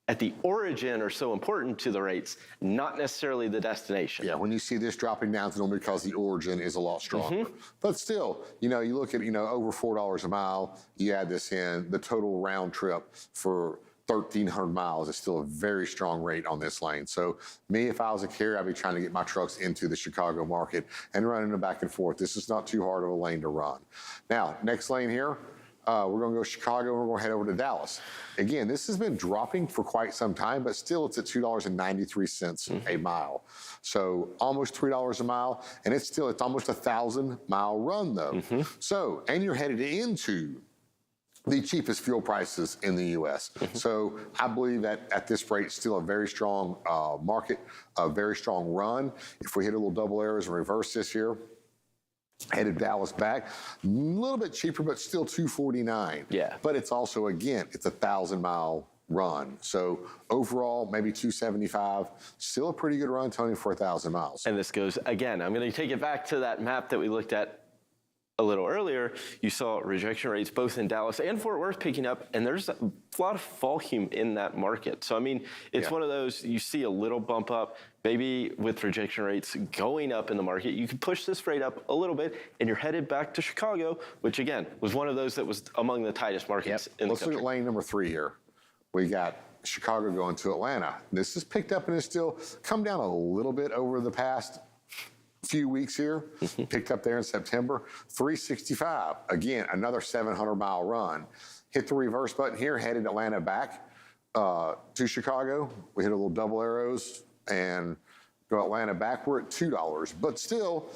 at the origin are so important to the rates, not necessarily the destination. Yeah, when you see this dropping down, it's normally because the origin is a lot stronger. But still, you look at, over $4 a mile, you add this in, the total round trip for 1,300 miles is still a very strong rate on this lane. So me, if I was a carrier, I'd be trying to get my trucks into the Chicago market and running them back and forth. This is not too hard of a lane to run. Now, next lane here, we're going to go Chicago, and we're going to head over to Dallas. Again, this has been dropping for quite some time, but still it's at $2.93 a mile. So almost $3 a mile, and it's almost a 1,000-mile run, though. So, and you're headed into the cheapest fuel prices in the U.S. So I believe that at this rate, still a very strong market, a very strong run. If we hit a little double arrows and reverse this here, headed Dallas back, a little bit cheaper, but still $2.49. Yeah. But it's also, again, it's a 1,000-mile run. So overall, maybe $2.75. Still a pretty good run, Tony, for 1,000 miles. And this goes, again, I'm going to take it back to that map that we looked at a little earlier, you saw rejection rates both in Dallas and Fort Worth picking up, and there's a lot of volume in that market. So, I mean, it's one of those, you see a little bump up, maybe with rejection rates going up in the market, you can push this freight up a little bit, and you're headed back to Chicago, which, again, was one of those that was among the tightest markets in the country. Let's look at lane number 3 here. We got Chicago going to Atlanta. This has picked up and has still come down a little bit over the past few weeks here. Picked up there in September. 365, again, another 700-mile run. Hit the reverse button here, headed Atlanta back to Chicago. We hit a little double arrows and go Atlanta back. We're at $2, but still,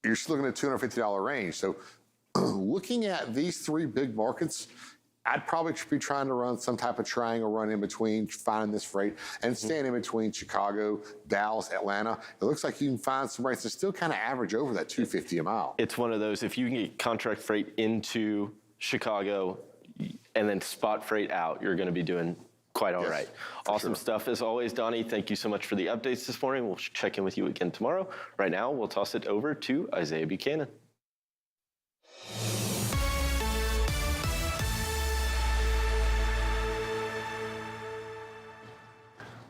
you're still looking at $250 range. So looking at these 3 big markets, I'd probably be trying to run some type of triangle run in between, finding this freight, and staying in between Chicago, Dallas, Atlanta. It looks like you can find some rates that still kind of average over that $250 a mile. It's one of those, if you can get contract freight into Chicago and then spot freight out, you're going to be doing quite all right. Awesome stuff as always, Donnie. Thank you so much for the updates this morning. We'll check in with you again tomorrow. Right now, we'll toss it over to Isaiah Buchanan.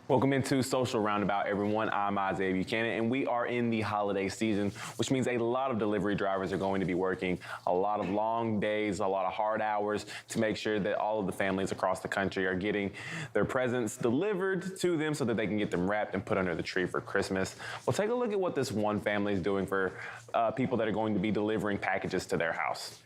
Welcome into Social Roundabout, everyone. I'm Isaiah Buchanan, and we are in the holiday season, which means a lot of delivery drivers are going to be working a lot of long days, a lot of hard hours to make sure that all of the families across the country are getting their presents delivered to them so that they can get them wrapped and put under the tree for Christmas. We'll take a look at what this one family is doing for people that are going to be delivering packages to their house.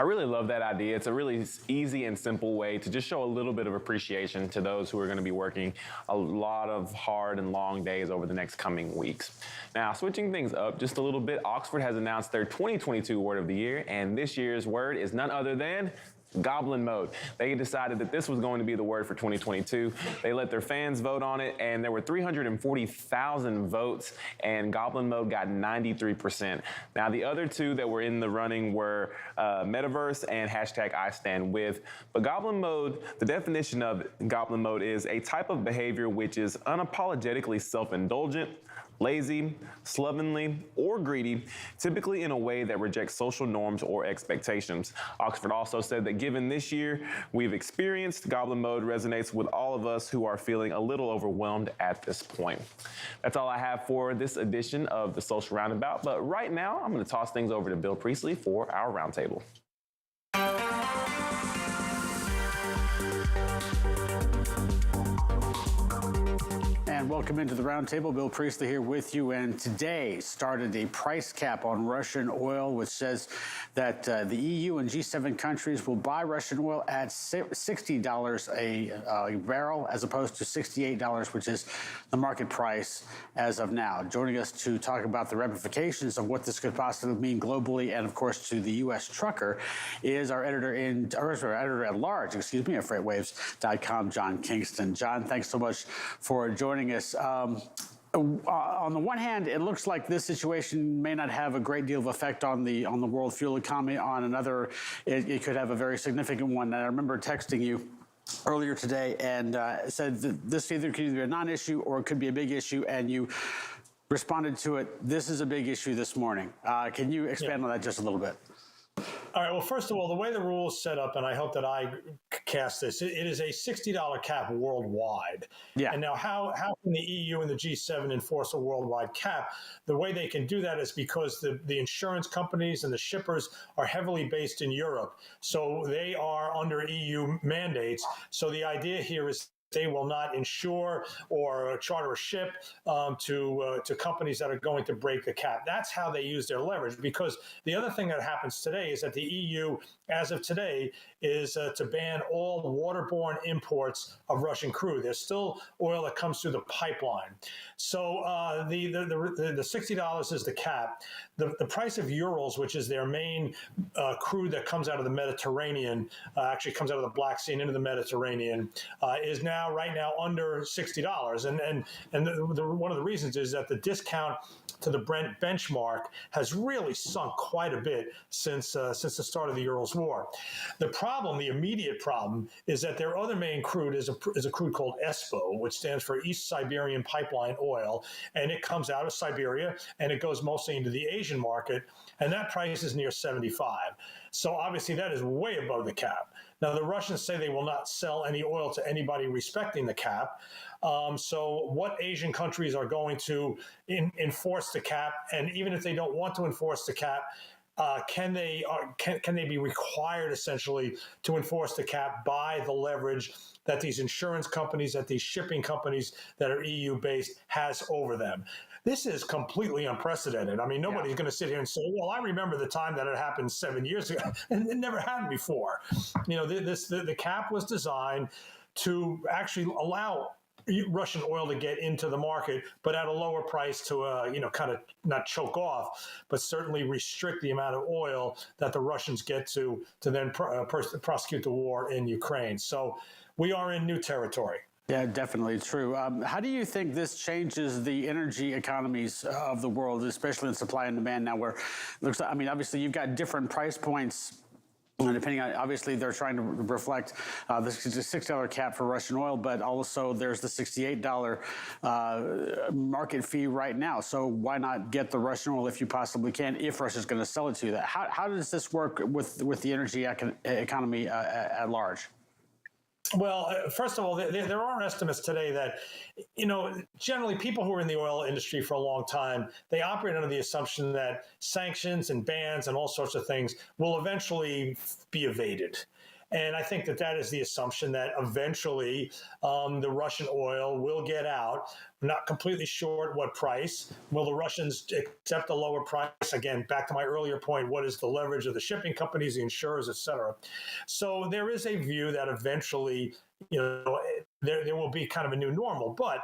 I really love that idea. It's a really easy and simple way to just show a little bit of appreciation to those who are going to be working a lot of hard and long days over the next coming weeks. Now, switching things up just a little bit, Oxford has announced their 2022 Word of the Year, and this year's word is none other than goblin mode. They decided that this was going to be the word for 2022. They let their fans vote on it, and there were 340,000 votes, and goblin mode got 93%. Now, the other two that were in the running were metaverse and hashtag I stand with. But goblin mode, the definition of goblin mode is a type of behavior which is unapologetically self-indulgent, lazy, slovenly, or greedy, typically in a way that rejects social norms or expectations. Oxford also said that given this year we've experienced, goblin mode resonates with all of us who are feeling a little overwhelmed at this point. That's all I have for this edition of the Social Roundabout, but right now I'm going to toss things over to Bill Priestley for our roundtable. And welcome into the roundtable. Bill Priestley here with you. And today started a price cap on Russian oil, which says that the EU and G7 countries will buy Russian oil at $60 a barrel, as opposed to $68, which is the market price as of now. Joining us to talk about the ramifications of what this could possibly mean globally, and of course to the U.S. trucker, is our editor at large, of FreightWaves.com, John Kingston. John, thanks so much for joining us. On the one hand, it looks like this situation may not have a great deal of effect on the world fuel economy. On another, it could have a very significant one. And I remember texting you earlier today and said that this could either be a non-issue or it could be a big issue, and you responded to it. This is a big issue this morning. Can you expand on that just a little bit? All right. Well, first of all, the way the rule is set up, and I hope that I cast this, it is a $60 cap worldwide. Yeah. And now how can the EU and the G7 enforce a worldwide cap? The way they can do that is because the insurance companies and the shippers are heavily based in Europe. So they are under EU mandates. So the idea here is they will not insure or charter a ship to companies that are going to break the cap. That's how they use their leverage. Because the other thing that happens today is that the EU, as of today, is to ban all waterborne imports of Russian crude. There's still oil that comes through the pipeline. So the $60 is the cap. The price of Urals, which is their main crude that comes out of the Mediterranean, actually comes out of the Black Sea and into the Mediterranean, is now right now under $60. And one of the reasons is that the discount to the Brent benchmark has really sunk quite a bit since the start of the Urals war. The problem, the immediate problem, is that their other main crude is a crude called ESPO, which stands for East Siberian Pipeline Oil, and it comes out of Siberia and it goes mostly into the Asian market, and that price is near 75. So obviously that is way above the cap. Now, the Russians say they will not sell any oil to anybody respecting the cap. So what Asian countries are going to enforce the cap? And even if they don't want to enforce the cap, can they be required essentially to enforce the cap by the leverage that these insurance companies, that these shipping companies that are EU-based has over them? This is completely unprecedented. I mean, nobody's going to sit here and say, well, I remember the time that it happened 7 years ago. And it never happened before. You know, the cap was designed to actually allow Russian oil to get into the market, but at a lower price to, kind of not choke off, but certainly restrict the amount of oil that the Russians get to then prosecute the war in Ukraine. So we are in new territory. Yeah, definitely true. How do you think this changes the energy economies of the world, especially in supply and demand now, where it looks like, I mean, obviously you've got different price points. Depending on, obviously, they're trying to reflect the $6 cap for Russian oil, but also there's the $68 market fee right now. So why not get the Russian oil if you possibly can, if Russia's going to sell it to you? How does this work with the energy economy at large? Well, first of all, there are estimates today that, generally people who are in the oil industry for a long time, they operate under the assumption that sanctions and bans and all sorts of things will eventually be evaded. And I think that is the assumption that eventually the Russian oil will get out. I'm not completely sure at what price. Will the Russians accept a lower price? Again, back to my earlier point, what is the leverage of the shipping companies, the insurers, et cetera? So there is a view that eventually, there will be kind of a new normal. But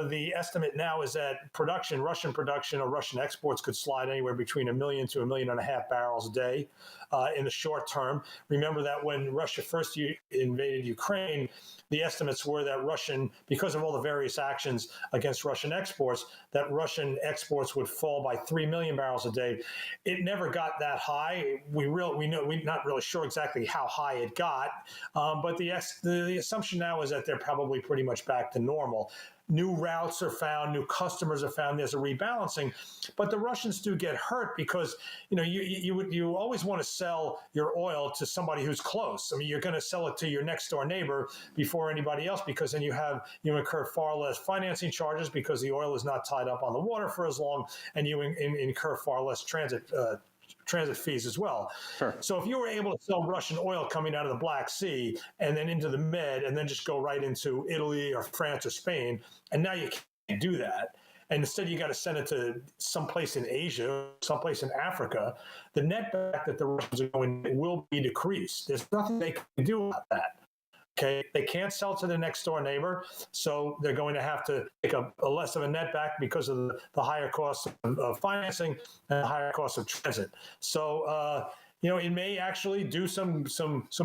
the estimate now is that Russian production or Russian exports could slide anywhere between 1 million to 1.5 million barrels a day in the short term. Remember that when Russia first invaded Ukraine, the estimates were that because of all the various actions against Russian exports, that Russian exports would fall by 3 million barrels a day. It never got that high. We're not really sure exactly how high it got, but the assumption now is that they're probably pretty much back to normal. New routes are found, new customers are found. There's a rebalancing, but the Russians do get hurt because you always want to sell your oil to somebody who's close. I mean, you're going to sell it to your next door neighbor before anybody else, because then you incur far less financing charges because the oil is not tied up on the water for as long, and you incur far less transit fees as well. Sure. So if you were able to sell Russian oil coming out of the Black Sea and then into the Med and then just go right into Italy or France or Spain, and now you can't do that, and instead you got to send it to someplace in Asia, someplace in Africa, the netback that the Russians are going will be decreased. There's nothing they can do about that. Okay, they can't sell to their next door neighbor, so they're going to have to take a less of a net back because of the higher cost of financing and the higher cost of transit. So, it may actually do some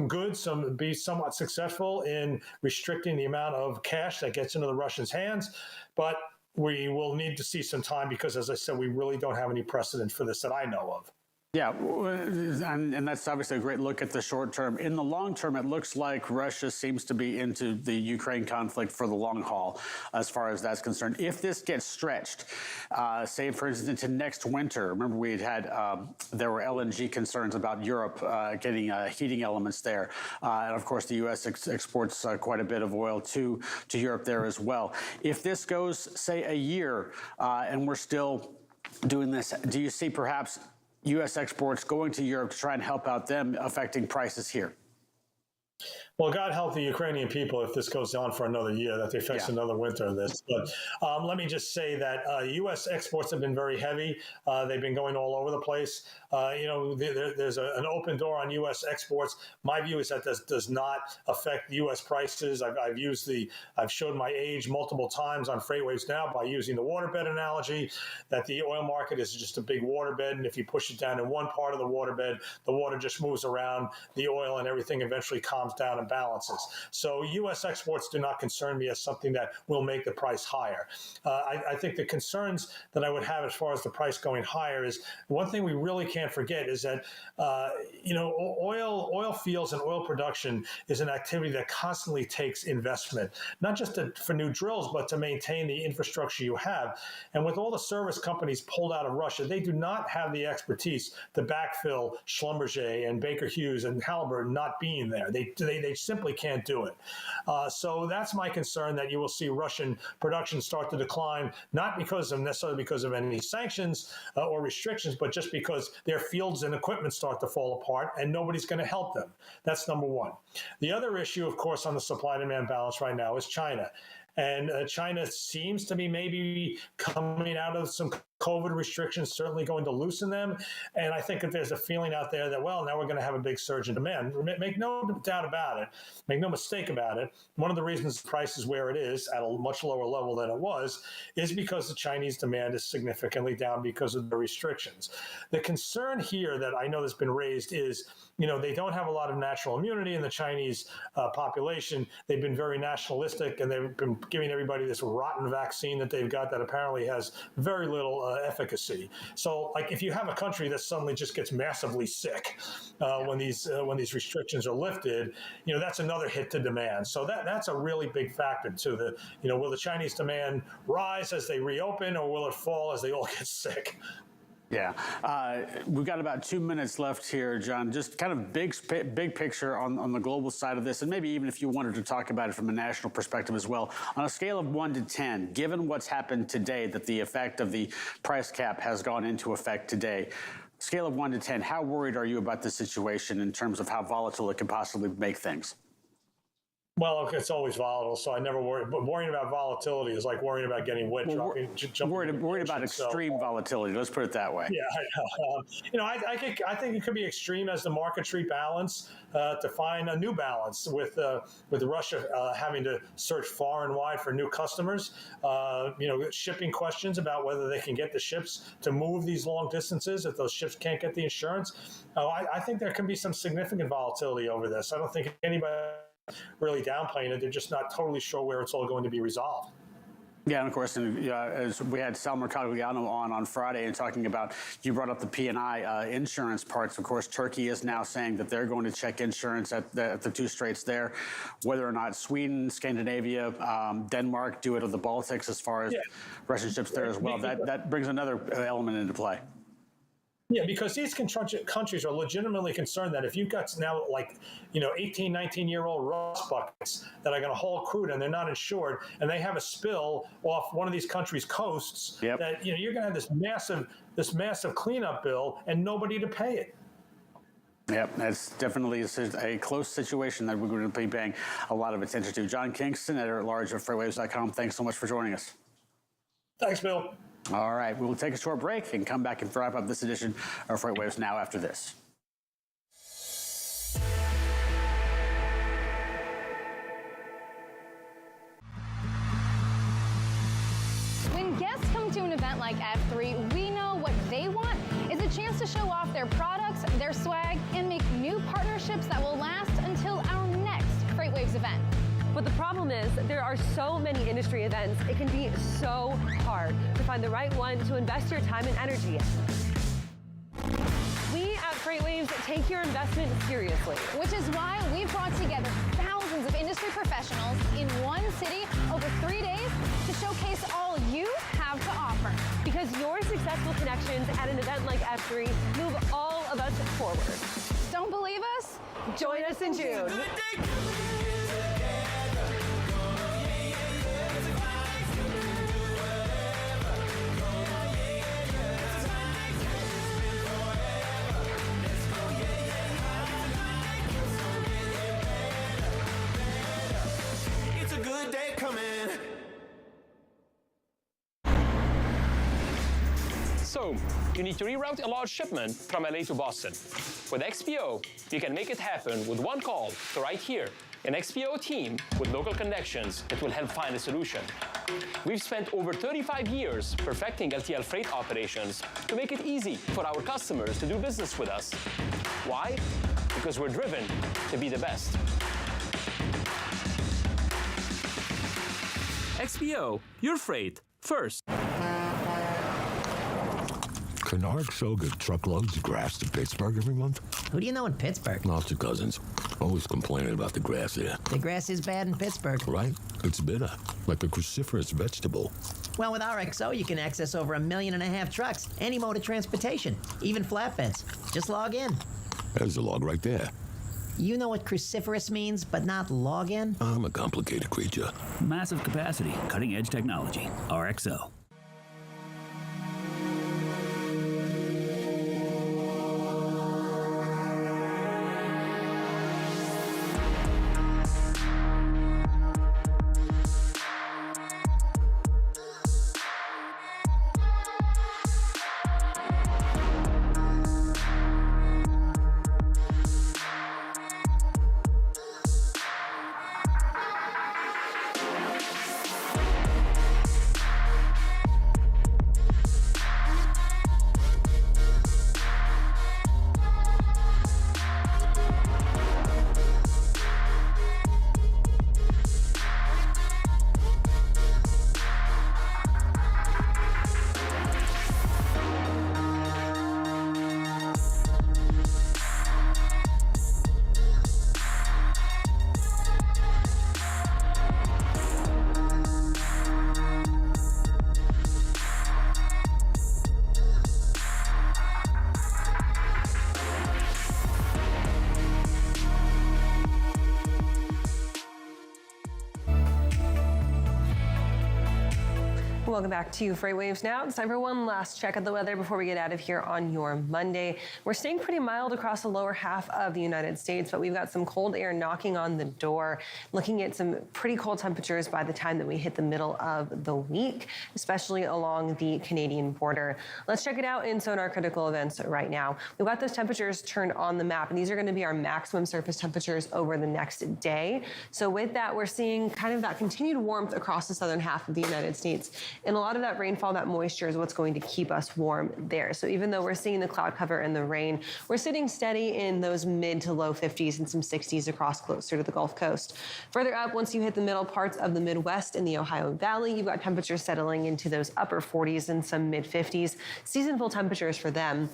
good, be somewhat successful in restricting the amount of cash that gets into the Russians' hands, but we will need to see some time because, as I said, we really don't have any precedent for this that I know of. Yeah, and that's obviously a great look at the short term. In the long term, it looks like Russia seems to be into the Ukraine conflict for the long haul, as far as that's concerned. If this gets stretched, say, for instance, into next winter, remember we had there were LNG concerns about Europe getting heating elements there. And of course, the U.S. exports quite a bit of oil to Europe there as well. If this goes, say, a year and we're still doing this, do you see perhaps U.S. exports going to Europe to try and help out them, affecting prices here? Well, God help the Ukrainian people if this goes on for another year, that they face another winter of this. But let me just say that U.S. exports have been very heavy. They've been going all over the place. There's an open door on U.S. exports. My view is that this does not affect U.S. prices. I've showed my age multiple times on FreightWaves Now by using the waterbed analogy, that the oil market is just a big waterbed, and if you push it down in one part of the waterbed, the water just moves around the oil and everything eventually calms down and balances. So U.S. exports do not concern me as something that will make the price higher. I think the concerns that I would have as far as the price going higher is one thing we really can't forget is that oil fields and oil production is an activity that constantly takes investment, not just for new drills, but to maintain the infrastructure you have. And with all the service companies pulled out of Russia, they do not have the expertise to backfill Schlumberger and Baker Hughes and Halliburton not being there. They simply can't do it. So that's my concern, that you will see Russian production start to decline, not necessarily because of any sanctions or restrictions, but just because their fields and equipment start to fall apart and nobody's going to help them. That's number one. The other issue, of course, on the supply-demand balance right now is China. And China seems to be maybe coming out of some COVID restrictions, certainly going to loosen them. And I think that there's a feeling out there that, well, now we're going to have a big surge in demand. Make no doubt about it. Make no mistake about it. One of the reasons the price is where it is at a much lower level than it was is because the Chinese demand is significantly down because of the restrictions. The concern here that I know that's been raised is, they don't have a lot of natural immunity in the Chinese population. They've been very nationalistic, and they've been giving everybody this rotten vaccine that they've got that apparently has very little efficacy. So, like, if you have a country that suddenly just gets massively sick when these restrictions are lifted, that's another hit to demand. So that's a really big factor to will the Chinese demand rise as they reopen, or will it fall as they all get sick? Yeah, we've got about 2 minutes left here, John. Just kind of big picture on the global side of this, and maybe even if you wanted to talk about it from a national perspective as well. On a scale of 1 to 10, given what's happened today, that the effect of the price cap has gone into effect today, scale of 1 to 10, how worried are you about the situation in terms of how volatile it could possibly make things? Well, it's always volatile, so I never worry. But worrying about volatility is like worrying about getting wet. Worried about extreme volatility. Let's put it that way. Yeah, I think it could be extreme as the markets rebalance to find a new balance with Russia having to search far and wide for new customers. Shipping questions about whether they can get the ships to move these long distances if those ships can't get the insurance. I think there can be some significant volatility over this. I don't think anybody really downplaying it. They're just not totally sure where it's all going to be resolved. Yeah, and of course, as we had Sal Mercagliano on Friday and talking about, you brought up the P&I insurance parts. Of course, Turkey is now saying that they're going to check insurance at the two straits there. Whether or not Sweden, Scandinavia, Denmark do it, or the Baltics as far as Russian ships there as well, that brings another element into play. Yeah, because these countries are legitimately concerned that if you've got now 18, 19-year-old rust buckets that are going to haul crude and they're not insured, and they have a spill off one of these countries' coasts, that you're going to have this massive cleanup bill and nobody to pay it. Yep, that's definitely a close situation that we're going to be paying a lot of attention to. John Kingston, editor-at-large of FreightWaves.com, thanks so much for joining us. Thanks, Bill. All right, we'll take a short break and come back and wrap up this edition of FreightWaves Now after this. When guests come to an event like F3, we know what they want is a chance to show off their products, their swag, and make new partnerships that will last until our next FreightWaves event. But the problem is there are so many industry events, it can be so hard to find the right one to invest your time and energy in. We at FreightWaves take your investment seriously. Which is why we've brought together thousands of industry professionals in one city over 3 days to showcase all you have to offer. Because your successful connections at an event like F3 move all of us forward. Don't believe us? Join us in June. So, you need to reroute a large shipment from LA to Boston. With XPO, you can make it happen with one call to right here. An XPO team with local connections that will help find a solution. We've spent over 35 years perfecting LTL freight operations to make it easy for our customers to do business with us. Why? Because we're driven to be the best. XPO, your freight first. Canard so good truckloads of grass to Pittsburgh every month? Who do you know in Pittsburgh? Lots of cousins. Always complaining about the grass there. The grass is bad in Pittsburgh. Right? It's bitter, like a cruciferous vegetable. Well, with RXO, you can access over 1.5 million trucks, any mode of transportation, even flatbeds. Just log in. There's a log right there. You know what cruciferous means, but not log in? I'm a complicated creature. Massive capacity, cutting-edge technology. RXO. Welcome back to FreightWaves Now. It's time for one last check of the weather before we get out of here on your Monday. We're staying pretty mild across the lower half of the United States, but we've got some cold air knocking on the door, looking at some pretty cold temperatures by the time that we hit the middle of the week, especially along the Canadian border. Let's check it out in Sonar Critical Events right now. We've got those temperatures turned on the map, and these are going to be our maximum surface temperatures over the next day. So with that, we're seeing kind of that continued warmth across the southern half of the United States. And a lot of that rainfall, that moisture is what's going to keep us warm there. So even though we're seeing the cloud cover and the rain, we're sitting steady in those mid to low 50s and some 60s across closer to the Gulf Coast. Further up, once you hit the middle parts of the Midwest and the Ohio Valley, you've got temperatures settling into those upper 40s and some mid 50s. Seasonable temperatures for them.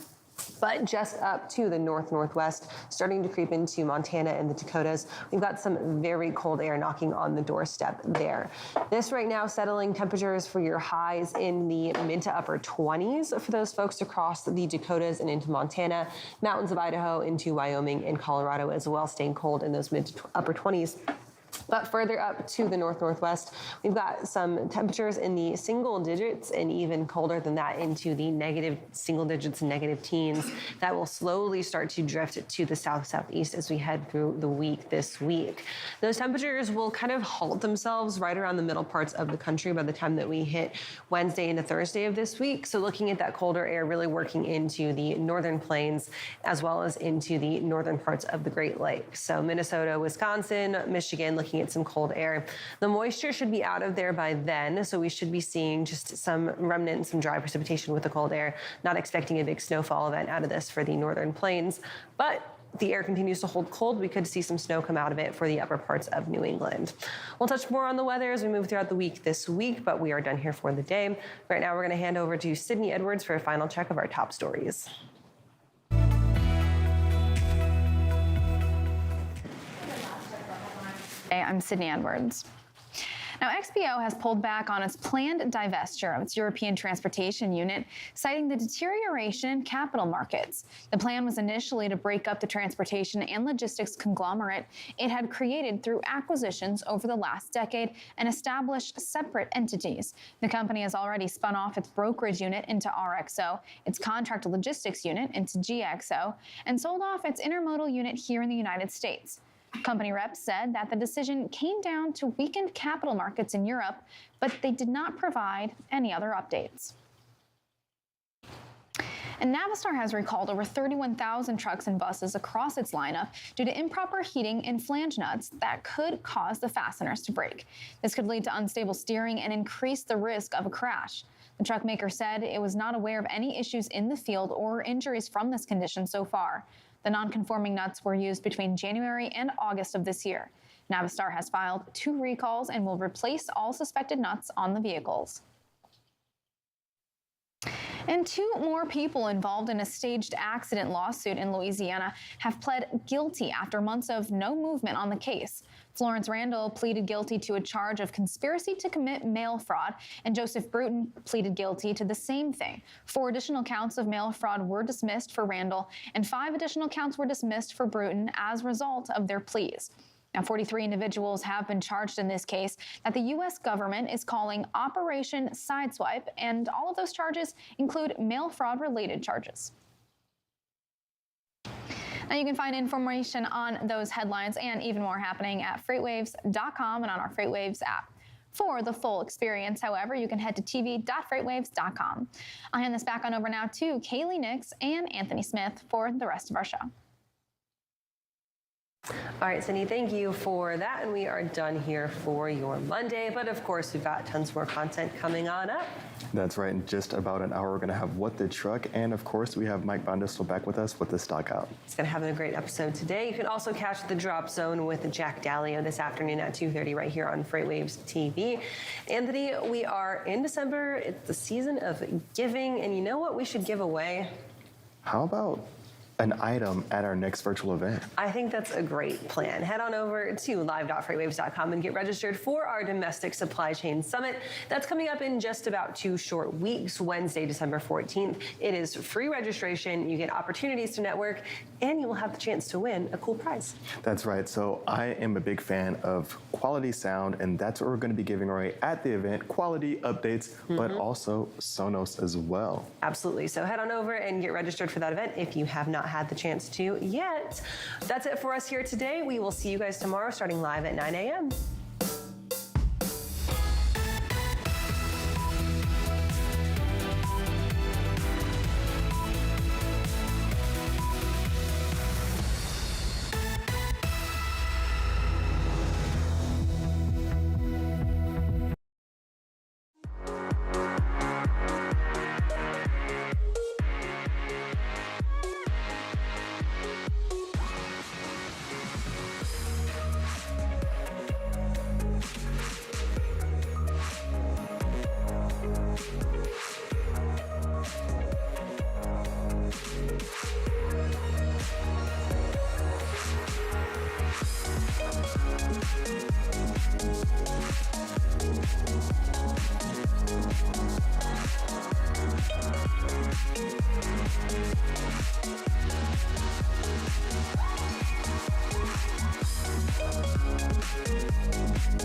But just up to the northwest, starting to creep into Montana and the Dakotas, we've got some very cold air knocking on the doorstep there. This right now settling temperatures for your highs in the mid to upper 20s for those folks across the Dakotas and into Montana, mountains of Idaho into Wyoming and Colorado as well, staying cold in those mid to upper 20s. But further up to the northwest, we've got some temperatures in the single digits and even colder than that into the negative single digits and negative teens. That will slowly start to drift to the southeast as we head through the week this week. Those temperatures will kind of halt themselves right around the middle parts of the country by the time that we hit Wednesday into Thursday of this week. So looking at that colder air really working into the northern plains as well as into the northern parts of the Great Lakes. So Minnesota, Wisconsin, Michigan, looking at some cold air. The moisture should be out of there by then, so we should be seeing just some remnant, some dry precipitation with the cold air. Not expecting a big snowfall event out of this for the northern plains, but the air continues to hold cold. We could see some snow come out of it for the upper parts of New England. We'll touch more on the weather as we move throughout the week this week, but we are done here for the day. Right now, we're going to hand over to Sydney Edwards for a final check of our top stories. I'm Sydney Edwards. Now, XPO has pulled back on its planned divestiture of its European transportation unit, citing the deterioration in capital markets. The plan was initially to break up the transportation and logistics conglomerate it had created through acquisitions over the last decade and establish separate entities. The company has already spun off its brokerage unit into RXO, its contract logistics unit into GXO, and sold off its intermodal unit here in the United States. Company reps said that the decision came down to weakened capital markets in Europe, but they did not provide any other updates. And Navistar has recalled over 31,000 trucks and buses across its lineup due to improper heating in flange nuts that could cause the fasteners to break. This could lead to unstable steering and increase the risk of a crash. The truck maker said it was not aware of any issues in the field or injuries from this condition so far. The non-conforming nuts were used between January and August of this year. Navistar has filed 2 recalls and will replace all suspected nuts on the vehicles. And 2 more people involved in a staged accident lawsuit in Louisiana have pled guilty after months of no movement on the case. Florence Randall pleaded guilty to a charge of conspiracy to commit mail fraud, and Joseph Bruton pleaded guilty to the same thing. 4 additional counts of mail fraud were dismissed for Randall, and 5 additional counts were dismissed for Bruton as a result of their pleas. Now, 43 individuals have been charged in this case that the U.S. government is calling Operation Sideswipe, and all of those charges include mail fraud-related charges. Now, you can find information on those headlines and even more happening at FreightWaves.com and on our FreightWaves app. For the full experience, however, you can head to tv.freightwaves.com. I'll hand this back on over now to Kaylee Nix and Anthony Smith for the rest of our show. All right, Cindy, thank you for that. And we are done here for your Monday. But of course, we've got tons more content coming on up. That's right. In just about an hour, we're going to have What the Truck. And of course, we have Mike Baudendistel back with us with the Stock Out. He's going to have a great episode today. You can also catch The Drop Zone with Jack Daleo this afternoon at 2:30 right here on FreightWaves TV. Anthony, we are in December. It's the season of giving. And you know what we should give away? How about an item at our next virtual event? I think that's a great plan. Head on over to live.freightwaves.com and get registered for our Domestic Supply Chain Summit. That's coming up in just about 2 short weeks, Wednesday, December 14th. It is free registration. You get opportunities to network, and you will have the chance to win a cool prize. That's right. So I am a big fan of quality sound, and that's what we're going to be giving away at the event. Quality updates, but also Sonos as well. Absolutely. So head on over and get registered for that event if you have not had the chance to yet. That's it for us here today. We will see you guys tomorrow starting live at 9 a.m.